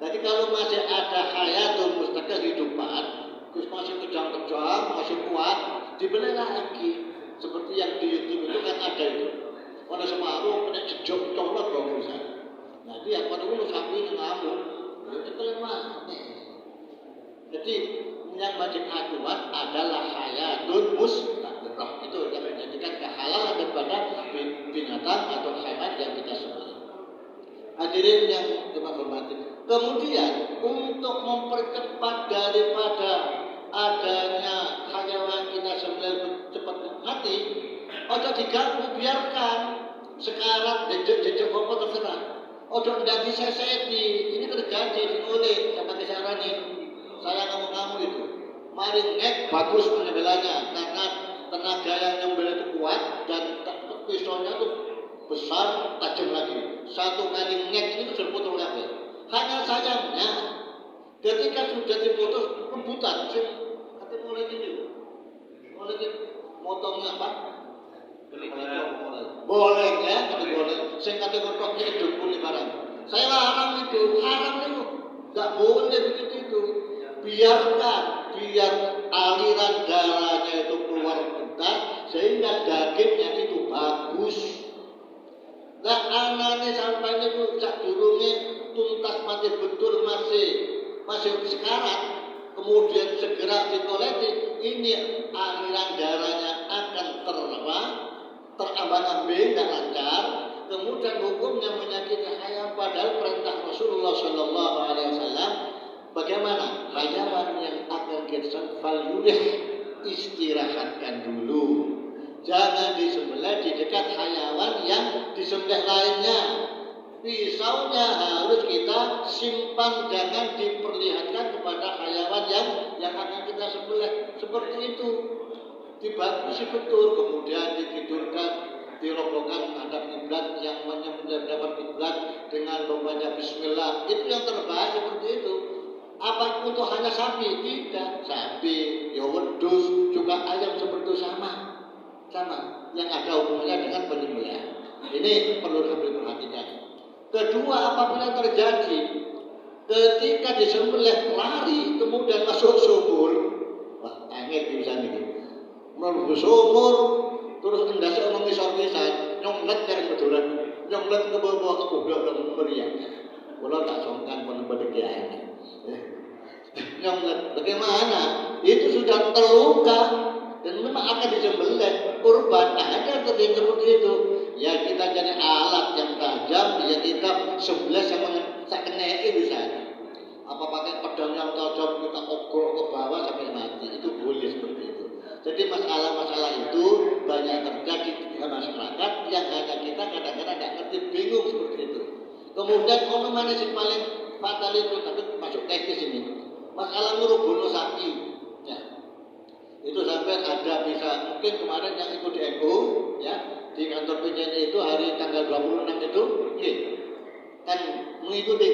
Jadi kalau masih ada hayatun mustaqirrah kehidupan, terus masih kejang-kejang, masih kuat, dibeli lagi. Seperti yang di YouTube itu kan ada itu. Pada separuh kena jejok colok bagusan. Nah dia pada dulu sapi ngamuk, itu kelemahan. Jadi yang wajib acuan adalah hayatun mustaqirrah. Itu yang menjadikan kehalalan daripada binatang atau hewan yang kita sembelih. Hadirin yang kita hormati. Kemudian untuk mempercepat daripada adanya hewan kita sembelih cepat mati, ojo diganggu, biarkan sekarat jejak apa terserah. Ojo ndak diseseti. Ini terjadi oleh sampai kesarani. Saya kamu itu, mari ngek bagus penyembelihannya karena tenaga yang nyembelih itu kuat dan pisaunya itu besar, tajam lagi. Satu kali ngek itu sudah potong lagi. Hanya sayangnya ketika sudah diputus rebutan, kata mulai motongnya apa? Boleh ya, boleh. Saya kata kotornya itu boleh barang. Saya haram itu, nggak boleh begitu itu. Biar aliran darahnya itu keluar bentar sehingga dagingnya itu bagus. Nah anaknya sampai itu cak durungnya tuntas mati betul masih sekarat, kemudian segera ditoleti, ini aliran darahnya akan terambang-ambing dan lancar. Kemudian hukumnya menyakiti ayam padahal perintah Rasulullah Shallallahu Alaihi Wasallam. Bagaimana? Hewan yang akan kita falyudih, istirahatkan dulu. Jangan disembelih di dekat hewan yang disembelih lainnya. Pisaunya harus kita simpan, jangan diperlihatkan kepada hewan yang akan kita sembelih. Seperti itu. Dibagusi betul, kemudian ditidurkan, dirobohkan menghadap kiblat, yang menyembelih dapat kiblat dengan membaca bismillah. Itu yang terbaik seperti itu. Apa untuk hanya sapi? Tidak. Sapi, ya wedus, juga ayam seperti itu sama. Yang ada hubungannya dengan penyembelihan. Ini perlu diperhatikan. Kedua, apabila terjadi ketika disembelih lari kemudian masuk sumur, wah angin bisa nih. Mlebu sumur terus endase ono ngisor-ngisor, nyonglet karo bedolan, nyonglet ke bawah ke goblok dan meriah. Kula tak songkan pun kiai. Nyonglet bagaimana? Itu sudah terluka dan memang akan disembelih kurban. Ada terjadi seperti itu. Ya kita jadi alat yang tajam, ya kita 11 yang mengenai bisa. Apa pakai pedang yang tajam kita obrol ke bawah sampai mati, itu boleh seperti itu. Jadi masalah-masalah itu banyak terjadi di masyarakat yang hanya kita kadang-kadang tidak ngerti, bingung seperti itu. Kemudian mana sih paling fatal itu, tapi masuk teknis ini. Masalah ngerubuhno sapi, ya. Itu sampai ada bisa mungkin kemarin yang ikut di NU, ya, di kantor PJN itu hari tanggal 26 itu, kan mengikuti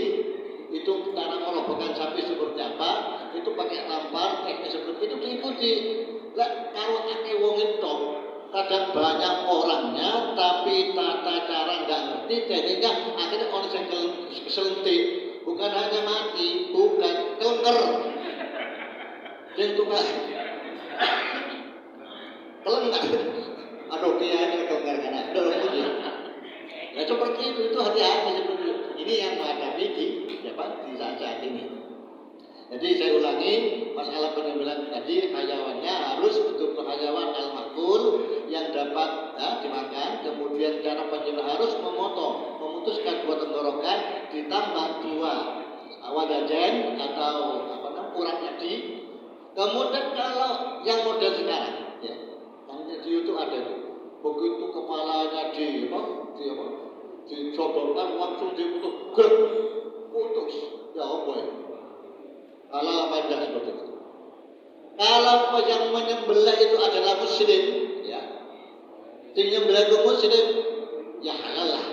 itu cara merobohkan sapi seperti apa, itu pakai tampar, teknik seperti itu diikuti. Lah kalau akeh wong itu kadang banyak orangnya, tapi tata cara nggak ngerti, jadinya akhirnya orang yang keselentik, bukan hanya mati, bukan kelengker, yang tukar kelengker, aduh kayaknya kelengker karena dorong puji. Ya seperti itu hati-hati seperti itu. Ini yang menghadapi di saat ini. Jadi saya ulangi, masalah penyembelihan tadi hayawannya harus betul-betul hayawan al-makul yang dapat dimakan. Kemudian cara penyembelihan harus memotong, memutuskan 2 tenggorokan ditambah 2 wadajen atau urat nadi. Kemudian kalau yang model sekarang, ya, yang di YouTube ada itu, begitu kepalanya dicodorkan langsung putus, ya apa ya? Kalau panjang seperti itu. Kalau yang menyembelih itu adalah muslim, ya, menyembelih itu muslim, ya halal lah.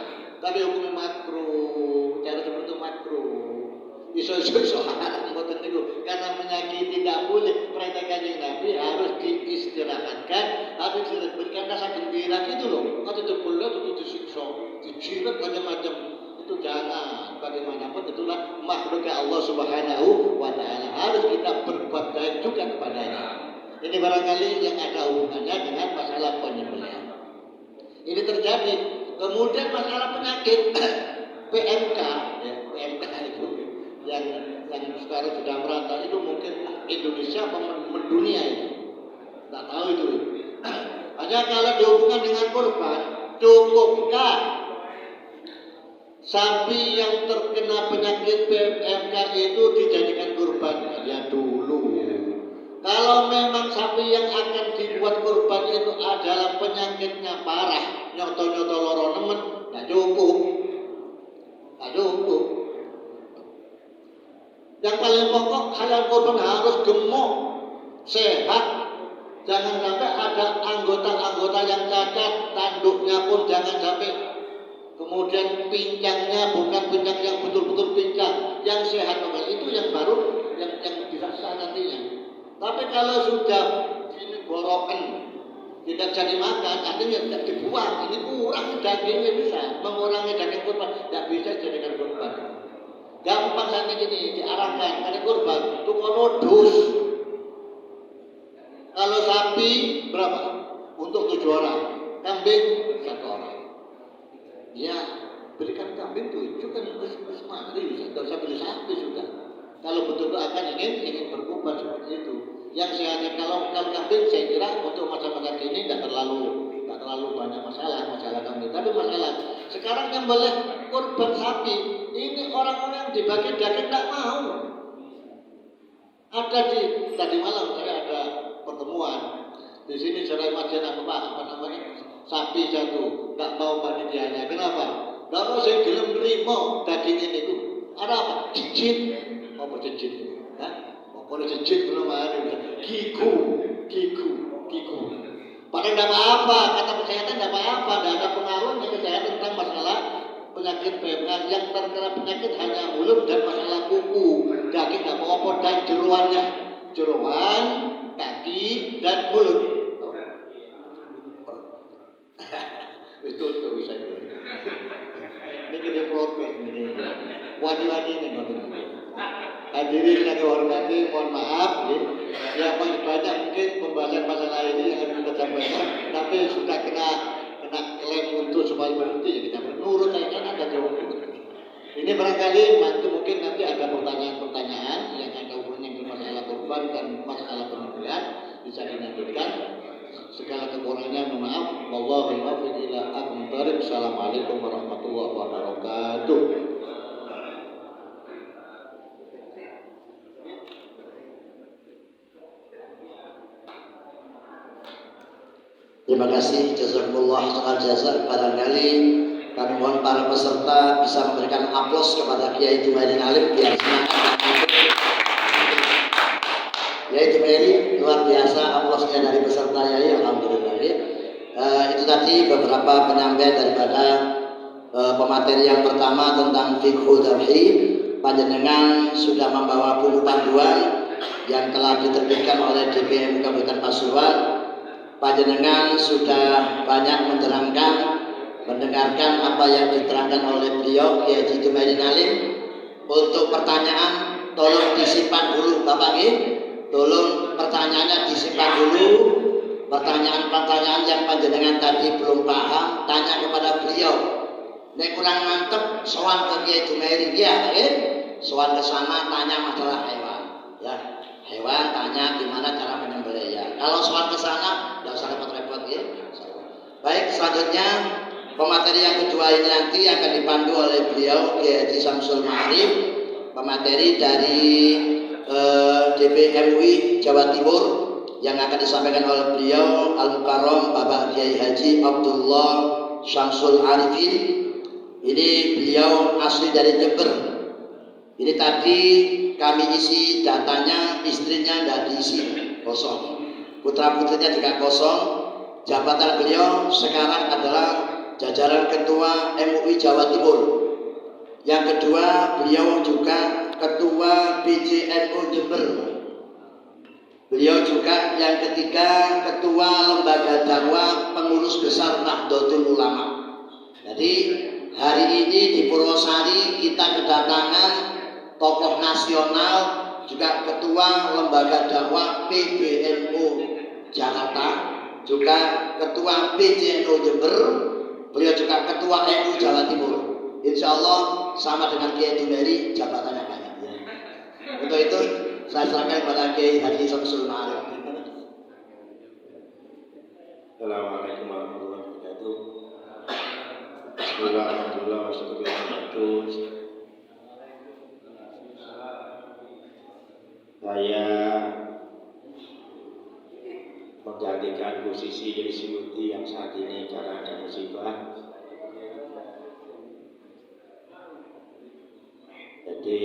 Tapi hukumnya makruh, cara seperti itu makruh. Iso haram boten niku karena menyakiti tidak boleh. Perintah Kanjeng Nabi harus diistirahatkan, harus diberikan rasa gembira gitu loh. Kalau jebulnya itu disiksa, dijilat macam-macam. Itu jangan, bagaimanapun itulah makhluknya Allah Subhanahu wa Ta'ala, harus kita berbuat baik juga kepadanya. Ini barangkali yang ada hubungannya dengan masalah penyembelihan. Ini terjadi. Kemudian masalah penyakit PMK, ya, PMK itu yang sekarang sudah merata itu mungkin Indonesia apa mendunia itu, tak tahu itu. Hanya kalau dihubungkan dengan korban, cukupkah sapi yang terkena penyakit PMK itu dijadikan kurban? Ya dulu. Kalau memang sapi yang akan dibuat kurban itu adalah penyakitnya parah, nyoto-nyoto loro nemen, tak cukup. Yang paling pokok halal kurban harus gemuk, sehat. Jangan sampai ada anggota-anggota yang cacat, tanduknya pun jangan sampai. Kemudian pincangnya bukan pincang yang betul-betul pincang, yang sehat itu yang baru yang dirasa nantinya. Tapi kalau sudah ini borokan tidak bisa dimakan, artinya tidak dibuang. Ini kurang dagingnya, bisa mengurangi daging kurban, tidak bisa dijadikan kurban. Gampang saja ini diarahkan pada kurban itu konodus. Kalau sapi berapa? Untuk 7 orang, kambing 1 orang. Ya, berikan kambing 7 kan semari, tidak usah beli sapi sudah. Kalau betul-betul akan ingin berkurban seperti itu. Yang sehatnya kalau kambing saya kira untuk masa-masa ini tidak terlalu banyak masalah kambing. Tapi masalah sekarang yang boleh kurban sapi ini orang-orang yang dibagi daging tidak mau. Ada tadi malam saya ada pertemuan di sini Serai Madinah sapi satu nggak mau panitianya. Kenapa? Kalau saya gelem nerima daging ini tuh ada apa? Cicit. Apa cicit? Pokoknya cicit belum ada. Kiku. Padahal tidak apa-apa, kata kesehatan tidak apa-apa, tidak ada pengaruhnya kesehatan tentang masalah penyakit PMK. Yang terkena penyakit hanya mulut dan masalah kuku, daging tidak apa-apa dan jeroan, kaki dan mulut. Itu bisa itu. Ini kita protes ini. Wadi-wadi ini hadirin yang dihormati, mohon maaf ya banyak mungkin pembahasan masalah ini yang harus kita sampaikan, tapi sudah kena klaim untuk supaya berhenti ya kita menurut saya kan ada jawaban. Ini barangkali mungkin nanti ada pertanyaan-pertanyaan yang ada hubungannya dengan masalah korban dan masalah penyembelihan bisa dilanjutkan. Segala kekurangannya mohon maaf. Wallahul muwaffiq ila aqwamit thoriq. Assalamualaikum warahmatullahi wabarakatuh. Terima kasih, jazakumullah khairan jazak. Barangkali kami mohon para peserta bisa memberikan aplaus kepada Kiai Jumaidi Alim biar semangat. Kiai Jumaidi luar biasa aplausnya dari peserta Yai, alhamdulillah. Itu tadi beberapa penyampaian daripada pemateri yang pertama tentang fiqhu dzabhi. Panjenengan sudah membawa buku panduan yang telah diterbitkan oleh DPM Kabupaten Pasuruan. Panjenengan sudah banyak menerangkan, mendengarkan apa yang diterangkan oleh beliau Kiai Haji Jumaidi Alim. Untuk pertanyaan tolong disimpan dulu Bapak nggih. Tolong pertanyaannya disimpan dulu. Pertanyaan-pertanyaan yang panjenengan tadi belum paham, tanya kepada beliau. Nek kurang mantep, soal ke Kiai Jumaidi ya, soal ke sana tanya masalah hewan, ya. Hewan tanya gimana cara menyembelih ya. Kalau soal ke sana enggak usah repot-repot ya. Baik, selanjutnya pemateri yang kedua ini nanti akan dipandu oleh beliau Kiai Haji Samsul Ma'arif, pemateri dari DPMUI Jawa Timur yang akan disampaikan oleh beliau Al-Mukarram Bapak Kiai Haji Abdullah Syamsul Arifin. Ini beliau asli dari Jember. Ini tadi kami isi datanya, istrinya tidak diisi, kosong. Putra putrinya juga kosong. Jabatan beliau sekarang adalah jajaran Ketua MUI Jawa Timur. Yang kedua, beliau juga Ketua PJNU Jember. Beliau juga yang ketiga Ketua Lembaga Dakwah Pengurus Besar Nahdlatul Ulama. Jadi hari ini di Purwosari kita kedatangan tokoh nasional, juga Ketua Lembaga Dakwah PBNU Jakarta, juga Ketua PJNU Jember, beliau juga Ketua MU Jawa Timur. Insya Allah sama dengan Kiai Jumaidi jabatannya banyak. Ya. Untuk itu saya serahkan kepada Kiai Haji Samsul Ma'arif. Assalamualaikum warahmatullahi wabarakatuh. Bismillahirrahmanirrahim. Saya menggantikan posisi Yai Suyuti yang saat ini karena ada musibah. Jadi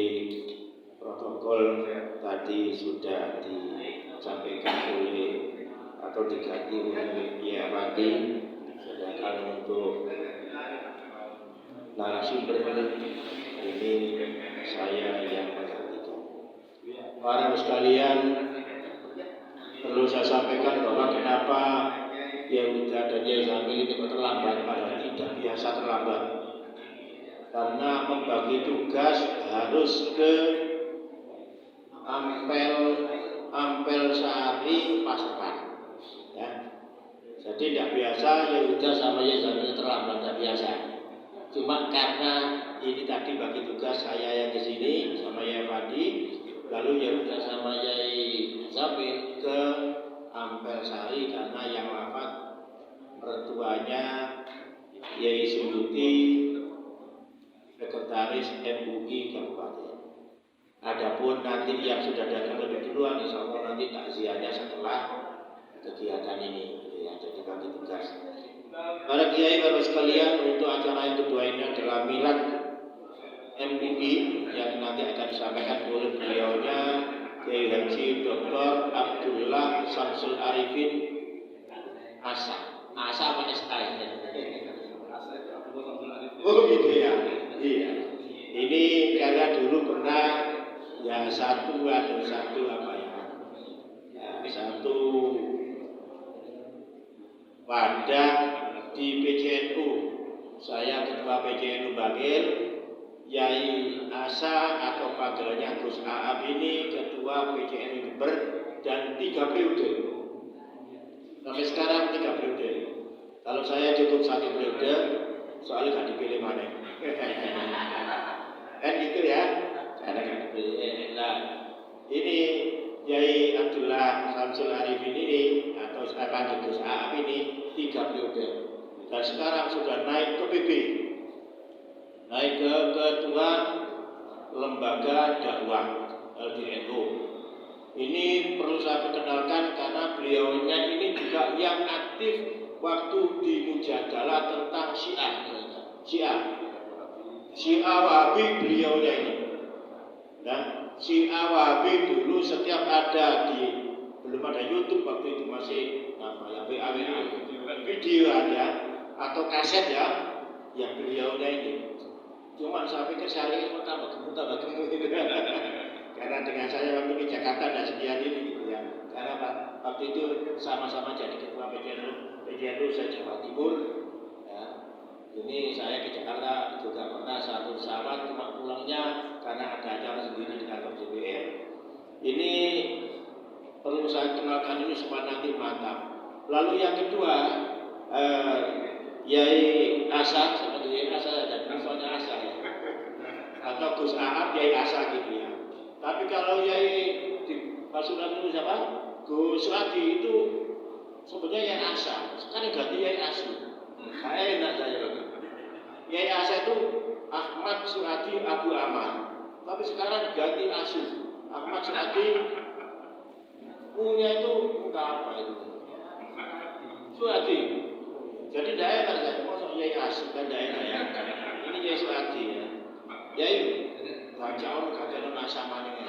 protokol tadi sudah disampaikan oleh atau diganti oleh Kiai Mati. Sedangkan untuk narasumber ini saya yang menggantikan. Para sekalian, perlu saya sampaikan bahwa kenapa Yahuda dan Yazamil ini terlambat, padahal tidak biasa terlambat. Karena membagi tugas harus ke Ampel Sari Pasukan. Ya. Jadi tidak biasa Yahuda sama Yazamil terlambat, tidak biasa. Cuma karena ini tadi bagi tugas saya yang di sini sama Yai Fadi, lalu Yahuda sama Yai Zamil ke Ampel Sari karena yang wafat mertuanya Yai Suyuti, sekretaris MUI Kabupaten. Adapun nanti yang sudah datang lebih duluan, insya Allah nanti takziahnya setelah kegiatan ini, ya, jadi bagi tugas. Para kiai bapak sekalian, untuk acara yang kedua ini adalah milad MUI yang nanti akan disampaikan oleh beliaunya Kiai Haji Dr. Abdullah Syamsul Arifin Asa apa SK ya? Oh gitu ya. Iya. Ini karena dulu pernah ya satu apa ya? Satu wadah di PJNU. Saya ketua PJNU Bangil, Yai Asa atau panggilannya Gus Aab ini ketua PJNU Jember dan 3 periode. Sampai sekarang 3 periode. Kalau saya cukup 1 periode, soalnya gak dipilih mana. Kan gitu ya, karena gak dipilih. Nah, ini Yai Kiai Abdullah Samsul Arifin ini atau Panji Gus Aap ini 3 periode dan sekarang sudah naik ke PB, naik ke ketua lembaga dakwah LDNU. Ini perlu saya perkenalkan karena beliaunya ini juga yang aktif waktu di Mujadalah tentang Syiah Wahabi beliaunya ini. Dan Syiah Wahabi dulu setiap ada di, belum ada YouTube waktu itu, masih video ada atau kaset ya beliaunya ini. Cuma saya pikir saya ini tambah gemuk karena dengan saya waktu di Jakarta dan sekian ini gitu ya. Karena waktu itu sama-sama jadi ketua PJNU se-Jawa Timur. Ya. Ini saya ke Jakarta juga pernah satu pesawat, cuma pulangnya karena ada acara sendiri di kantor DPR. Ini perlu saya kenalkan ini supaya nanti mantap. Lalu yang kedua, Yai Asa, seperti Yai Asa dan misalnya Asa ya. Atau Gus Aap, Yai Asa gitu ya. Tapi kalau Yai di Pasuruan itu siapa? Gus Adi itu sebenarnya Yai Asa. Sekarang ganti Yai Asu. Saya enak saya lagi. Yai Asa itu Ahmad Suadi Abu Aman. Tapi sekarang ganti Asu. Ahmad Suadi punya itu muka apa itu? Suadi. Jadi daerah saya masuk Yai Asu kan daerah ya. Ini Yai Suadi ya. Yai jauh kagak sama ini.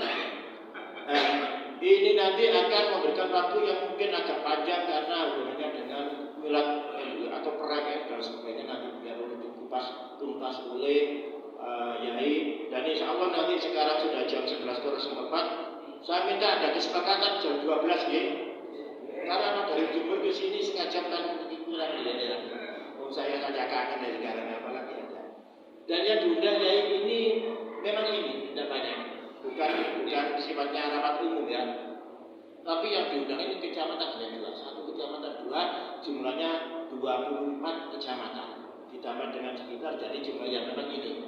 Ini nanti akan memberikan waktu yang mungkin agak panjang karena hubungannya dengan milad atau perang dan sebagainya, nanti biar lebih tuntas oleh Yai. Dan insya Allah nanti sekarang sudah jam 11:04. Saya minta ada kesepakatan jam 12 ya. Karena dari Jumur ke sini setengah jam kan kurang ya. Saya saja kangen dari sekarang apalagi ada. Dan yang diundang Yai ini memang ini tidak banyak, bukan sifatnya rapat umum ya. Tapi yang diundang ini kecamatan hanya 2, satu kecamatan 2, jumlahnya 24 kecamatan, ditambah dengan sekitar, jadi jumlah yang memang ini.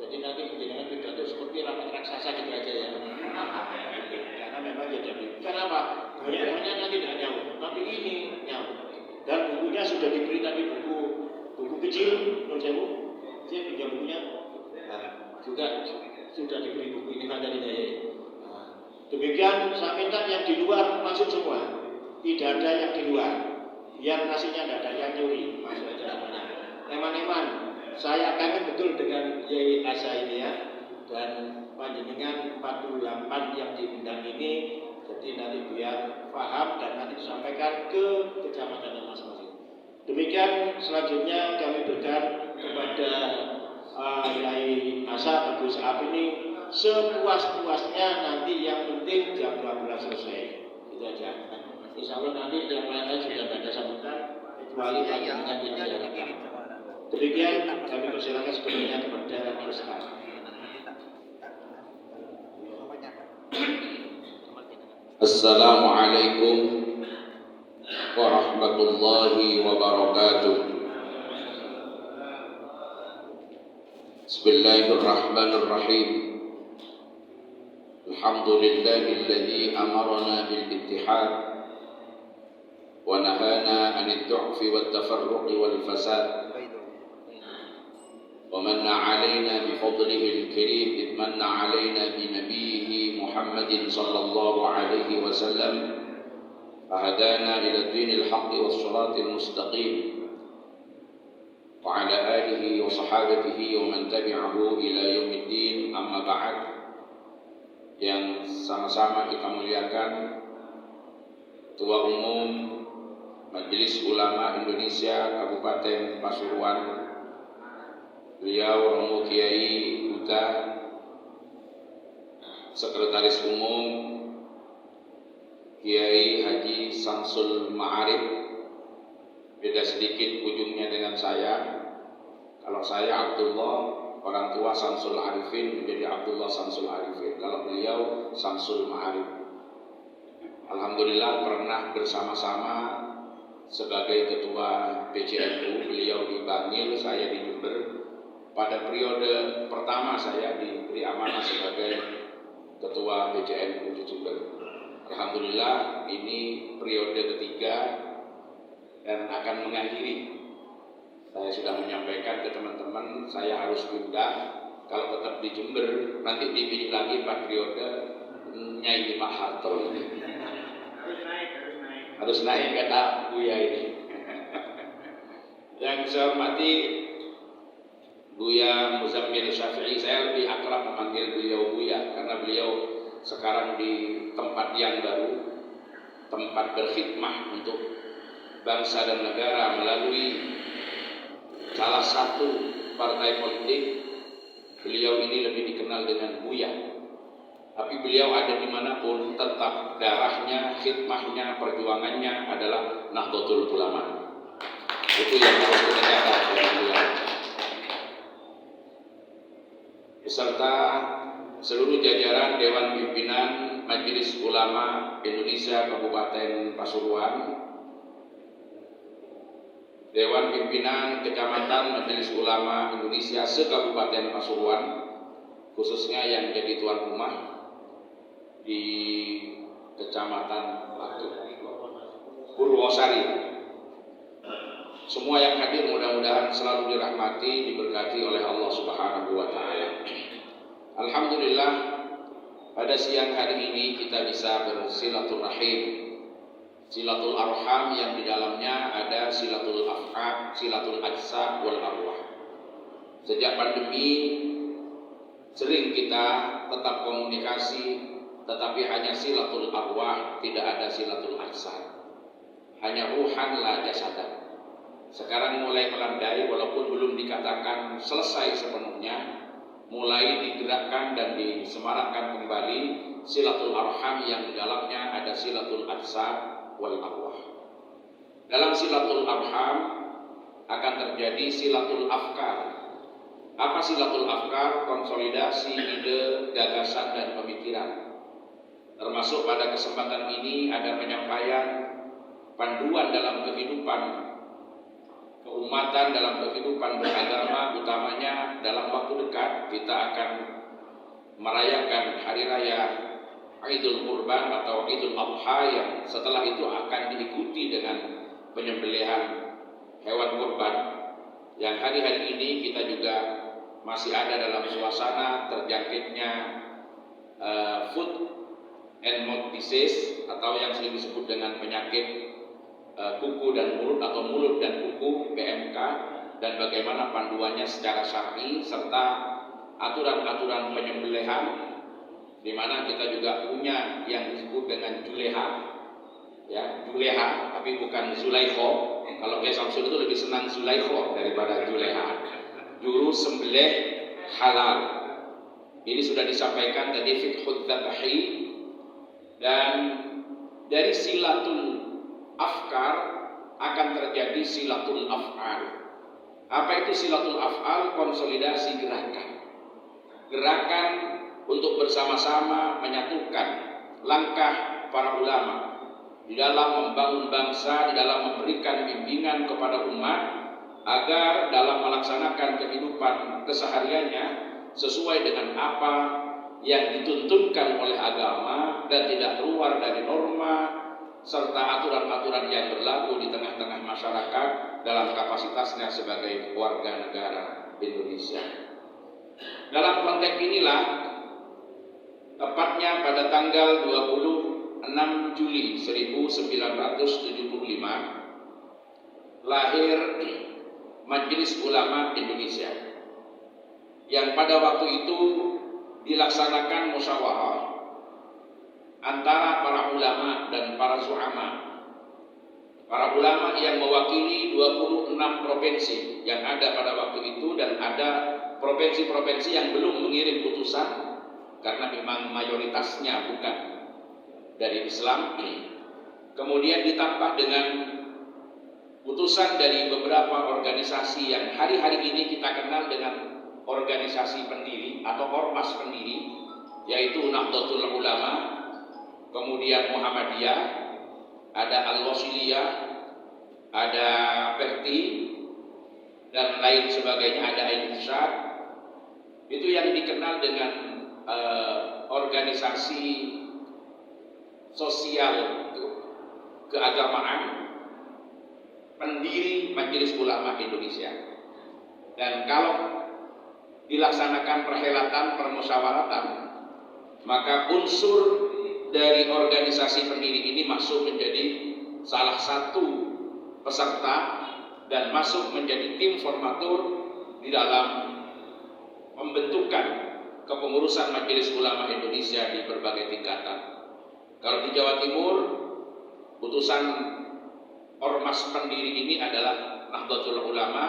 Jadi nanti dengan pidato seperti rapat raksasa gitu aja ya. Karena memang jadi. Kenapa? Banyak nanti tidak nyaut, tapi ini nyaut. Dan bukunya sudah diberi tadi buku kecil, menurut saya pinjam bukunya. Juga sudah diberi buku ini kan dari Yai. Demikian saya minta yang di luar masuk semua, tidak ada yang di luar. Biar nasinya tidak ada yang nyuri, masuk aja namanya. Eman-eman, saya kangen betul dengan Yai Asa ini ya. Dan panjenengan 48 yang diundang ini, jadi nanti biar paham dan nanti disampaikan ke kecamatan masing-masing. Demikian selanjutnya kami berikan kepada Yai Asa Gus Aap ini sepuas-puasnya, nanti yang penting jam 12 selesai. Itu aja. Insya Allah nanti yang lain sudah ada sambutan kecuali panjenengan yang diharapkan. Demikian kami persilakan sebenarnya kepada Gus Aap. Assalamualaikum warahmatullahi wabarakatuh. Bismillahirrahmanirrahim. Alhamdulillahilladzi amarna bil ittihad wa nahana 'anid du'fi wat tafarruq wal fasad. ومن علينا بفضله الكريم إذ من علينا بنبيه محمد صلى الله عليه وسلم فهدانا إلى الدين الحق والصراط المستقيم وعلى آله وصحابته ومن تبعه إلى يوم الدين. أما بعد, yang sama-sama kita muliakan Ketua Umum Majelis Ulama Indonesia Kabupaten Pasuruan, beliau Romo Kiai Huta, Sekretaris Umum Kiai Haji Samsul Ma'arif, beda sedikit ujungnya dengan saya. Kalau saya Abdullah, orang tua Samsul Arifin menjadi Abdullah Samsul Arifin. Kalau beliau Samsul Ma'arif. Alhamdulillah pernah bersama-sama sebagai ketua PJNU, beliau di Bangil, saya di Jember. Pada periode pertama saya diberi amanah sebagai ketua PJNU di Jember. Alhamdulillah alhamdulillah ini periode ketiga dan akan mengakhiri. Saya sudah menyampaikan ke teman-teman, saya harus pindah. Kalau tetap di Jember, nanti dipilih lagi 4 periode, Nyai Pak Harto ini. Harus naik kata Buya ini. Yang saya hormati Buya Muzammil Syafi'i, saya lebih akrab memanggil beliau Buya karena beliau sekarang di tempat yang baru, tempat berkhidmah untuk bangsa dan negara melalui salah satu partai politik. Beliau ini lebih dikenal dengan Buya, tapi beliau ada dimanapun tetap darahnya, khidmahnya, perjuangannya adalah Nahdlatul Ulama. Itu yang harus kita catat dari beliau. Beserta seluruh jajaran Dewan Pimpinan Majelis Ulama Indonesia Kabupaten Pasuruan, Dewan Pimpinan Kecamatan Majelis Ulama Indonesia se-Kabupaten Pasuruan, khususnya yang jadi tuan rumah di Kecamatan Purwosari. Semua yang hadir mudah-mudahan selalu dirahmati, diberkati oleh Allah Subhanahu wa taala. Alhamdulillah, pada siang hari ini kita bisa bersilaturahim, silatul arham yang di dalamnya ada silatul af'ad, silatul ajsa wal arwah. Sejak pandemi sering kita tetap komunikasi, tetapi hanya silatul arwah, tidak ada silatul ajsa. Hanya ruhan la jasadan. Sekarang mulai melandai walaupun belum dikatakan selesai sepenuhnya, mulai digerakkan dan disemarakkan kembali silatul arham yang di dalamnya ada silatul ajsa wal arwah. Dalam silatul arham akan terjadi silatul afkar. Apa silatul afkar? Konsolidasi ide, gagasan dan pemikiran. Termasuk pada kesempatan ini ada penyampaian panduan dalam kehidupan keumatan, dalam kehidupan beragama, utamanya dalam waktu dekat kita akan merayakan hari raya Idul Kurban atau Idul Adha, yang setelah itu akan diikuti dengan penyembelihan hewan kurban. Yang hari-hari ini kita juga masih ada dalam suasana terjangkitnya food and mouth disease atau yang sering disebut dengan penyakit kuku dan mulut atau mulut dan kuku PMK, dan bagaimana panduannya secara syar'i serta aturan-aturan penyembelihan, di mana kita juga punya yang disebut dengan juleha, ya juleha, tapi bukan Zulaikho. Kalau Kiai Samsul itu lebih senang Zulaikho daripada juleha. Juru sembelih halal. Ini sudah disampaikan tadi fiqhud dzabhi, dan dari silatul afkar akan terjadi silatul af'al. Apa itu silatul af'al? Konsolidasi gerakan. Gerakan untuk bersama-sama menyatukan langkah para ulama di dalam membangun bangsa, di dalam memberikan bimbingan kepada umat agar dalam melaksanakan kehidupan kesehariannya sesuai dengan apa yang dituntunkan oleh agama dan tidak keluar dari norma serta aturan-aturan yang berlaku di tengah-tengah masyarakat dalam kapasitasnya sebagai warga negara Indonesia. Dalam konteks inilah, tepatnya pada tanggal 26 Juli 1975 lahir Majelis Ulama Indonesia, yang pada waktu itu dilaksanakan musyawarah antara para ulama dan para zu'ama. Para ulama yang mewakili 26 provinsi yang ada pada waktu itu, dan ada provinsi-provinsi yang belum mengirim putusan karena memang mayoritasnya bukan dari Islam. Kemudian ditambah dengan putusan dari beberapa organisasi yang hari-hari ini kita kenal dengan organisasi pendiri atau ormas pendiri, yaitu Nahdlatul Ulama, kemudian Muhammadiyah, ada Al-Wasiliyah, ada Perti, dan lain sebagainya, ada Al-Irsyad. Itu yang dikenal dengan organisasi sosial keagamaan pendiri Majelis Ulama Indonesia. Dan kalau dilaksanakan perhelatan permusyawaratan, maka unsur dari organisasi pendiri ini masuk menjadi salah satu peserta dan masuk menjadi tim formatur di dalam pembentukan kepengurusan Majelis Ulama Indonesia di berbagai tingkatan. Kalau di Jawa Timur, putusan ormas pendiri ini adalah Nahdlatul Ulama,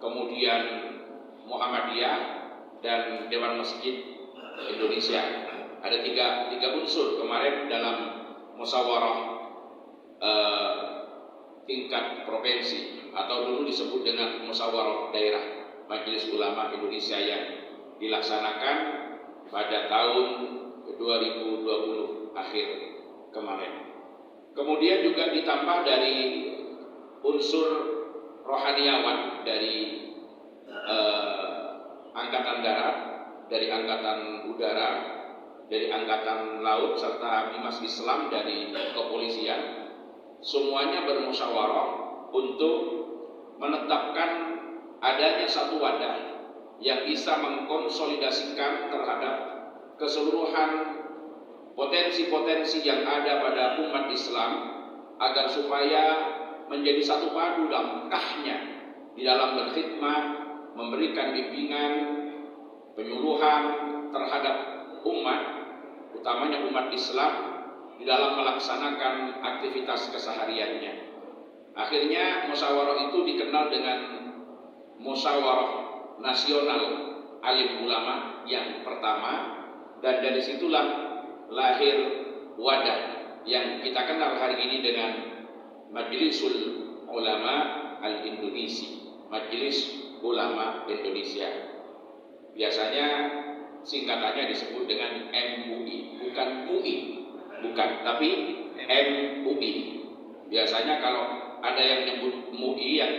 kemudian Muhammadiyah, dan Dewan Masjid Indonesia. Ada tiga unsur kemarin dalam musyawarah tingkat provinsi atau dulu disebut dengan musyawarah daerah Majelis Ulama Indonesia yang dilaksanakan pada tahun 2020 akhir kemarin. Kemudian juga ditambah dari unsur rohaniawan dari angkatan darat, dari angkatan udara, dari angkatan laut, serta bimas Islam dari kepolisian. Semuanya bermusyawarah untuk menetapkan adanya satu wadah yang bisa mengkonsolidasikan terhadap keseluruhan potensi-potensi yang ada pada umat Islam agar supaya menjadi satu padu langkahnya di dalam berkhidmat, memberikan bimbingan, penyuluhan terhadap umat, utamanya umat Islam, di dalam melaksanakan aktivitas kesehariannya. Akhirnya musyawarah itu dikenal dengan musyawarah nasional alim ulama yang pertama, dan dari situlah lahir wadah yang kita kenal hari ini dengan Majlisul Ulama Al-Indonesia, Majelis Ulama Indonesia. Biasanya singkatannya disebut dengan MUI, bukan MUI, bukan, tapi MUI. Biasanya kalau ada yang nyebut MUI yang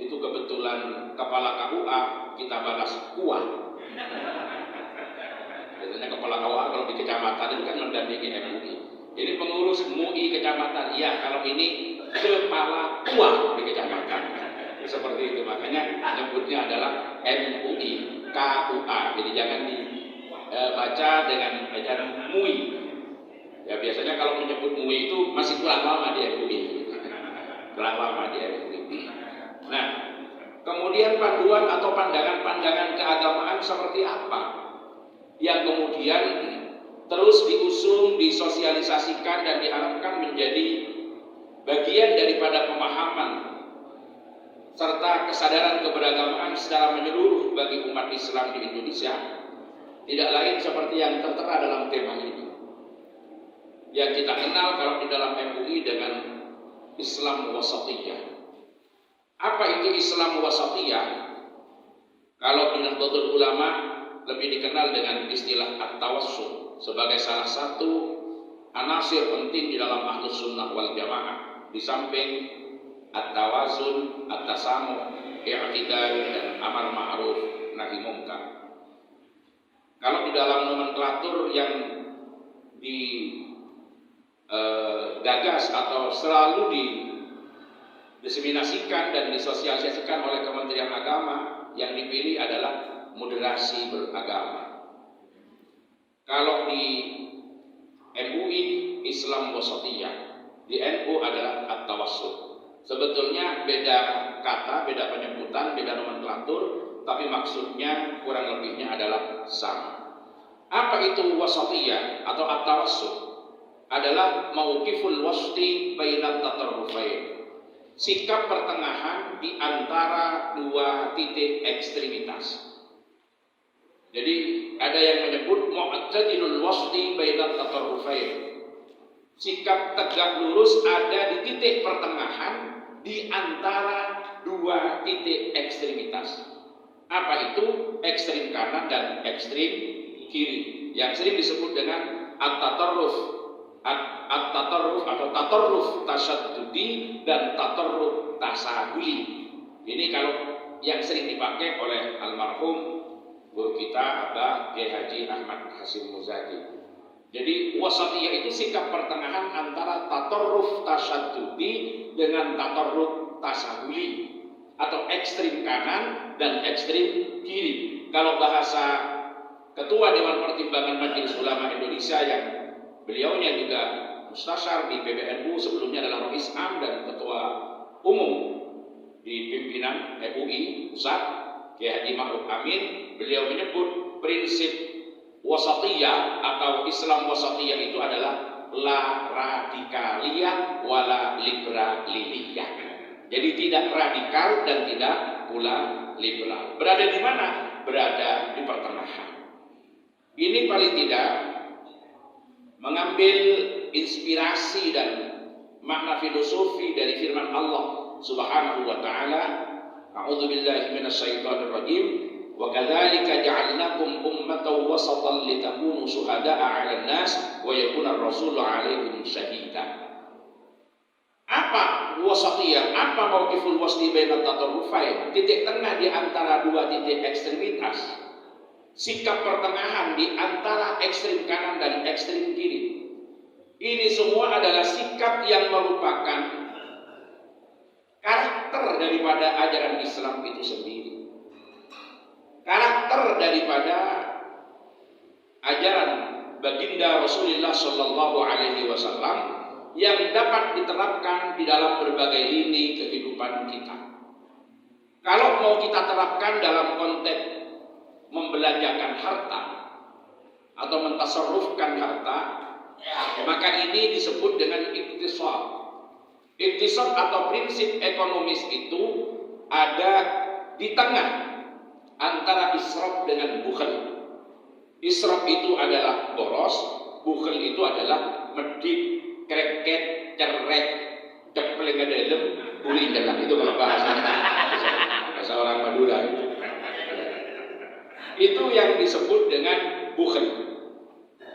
itu kebetulan kepala KUA, kita balas KUA. Biasanya kepala KUA kalau di kecamatan itu kan mendampingi MUI. Jadi pengurus MUI kecamatan, ya kalau ini kepala KUA di kecamatan. Seperti itu, makanya nyebutnya adalah MUI, KUA. Jadi jangan dibaca dengan bacaan MUI. Ya biasanya kalau menyebut MUI itu masih kurang lama dia MUI. Kurang lama dia MUI. Nah, kemudian panduan atau pandangan-pandangan keagamaan seperti apa yang kemudian terus diusung, disosialisasikan, dan diharapkan menjadi bagian daripada pemahaman serta kesadaran keberagamaan secara menyeluruh bagi umat Islam di Indonesia, tidak lain seperti yang tertera dalam tema ini, yang kita kenal kalau di dalam MUI dengan Islam wasatiyah. Apa itu Islam wasatiyah? Kalau di Nahdlatul Ulama lebih dikenal dengan istilah at-tawassul sebagai salah satu anasir penting di dalam Ahlus Sunnah wal Jamaah, di samping at-tawazun, at-tasamuh, i'tidal, dan amar ma'ruf nahi munkar. Kalau di dalam nomenklatur yang digagas atau selalu diseminasikan dan disosialisasikan oleh Kementerian Agama, yang dipilih adalah moderasi beragama. Kalau di MUI Islam wasatiyah, di NU adalah at-tawassul. Sebetulnya beda kata, beda penyebutan, beda nomenklatur, tapi maksudnya kurang lebihnya adalah sama. Apa itu wasatiyah atau at-tawassul? Adalah mauqiful wasti bainat tatarrufain, sikap pertengahan di antara dua titik ekstremitas. Jadi ada yang menyebut mu'tadilul wasti bainat tatarrufain, sikap tegak lurus ada di titik pertengahan di antara dua titik ekstremitas. Apa itu? Ekstrim kanan dan ekstrim kiri, yang sering disebut dengan at-tatarruf atau tatarruf tasyaddudi dan tatarruf tasahuli. Ini kalau yang sering dipakai oleh almarhum guru kita Abah Kiai Haji Ahmad Hasyim Muzadi. Jadi wasatiyah itu sikap pertengahan antara tatorruf tasyadudi dengan tatorruf tasahuli, atau ekstrim kanan dan ekstrim kiri. Kalau bahasa Ketua Dewan Pertimbangan Majelis Ulama Indonesia yang beliaunya juga mustasyar di PBNU, sebelumnya adalah Rois Am dan Ketua Umum di pimpinan MUI Pusat, Kiai Haji Ma'ruf Amin, beliau menyebut prinsip wasatiyah atau Islam wasatiyah itu adalah la radikaliyah wala liberaliyah. Jadi tidak radikal dan tidak pula liberal. Berada di mana? Berada di pertengahan. Ini paling tidak mengambil inspirasi dan makna filosofi dari firman Allah Subhanahu wa taala, a'udzubillahi minasyaitonir rajim, wa kadzalika ja'alnakum ummatan wasatan litakunu syuhada'a 'alan nas wa yakuna ar-rasulu 'alaikum syahida. Apa wasatiyah? Apa mauqiful wasli baina tatarrufain? Titik tengah di antara dua titik ekstremitas. Sikap pertengahan di antara ekstrim kanan dan ekstrim kiri. Ini semua adalah sikap yang merupakan karakter daripada ajaran Islam itu sendiri. Karakter daripada ajaran baginda Rasulullah Shallallahu Alaihi Wasallam yang dapat diterapkan di dalam berbagai lini kehidupan kita. Kalau mau kita terapkan dalam konteks membelanjakan harta atau mentasarrufkan harta, maka ini disebut dengan iktisad. Iktisad atau prinsip ekonomis itu ada di tengah antara israf dengan bukhel. Israf itu adalah boros, bukhel itu adalah medit, kreket, cerek, cepleng ke dalam, buli dalam. Itu kalau bahasa orang Madura itu. Itu yang disebut dengan bukhel.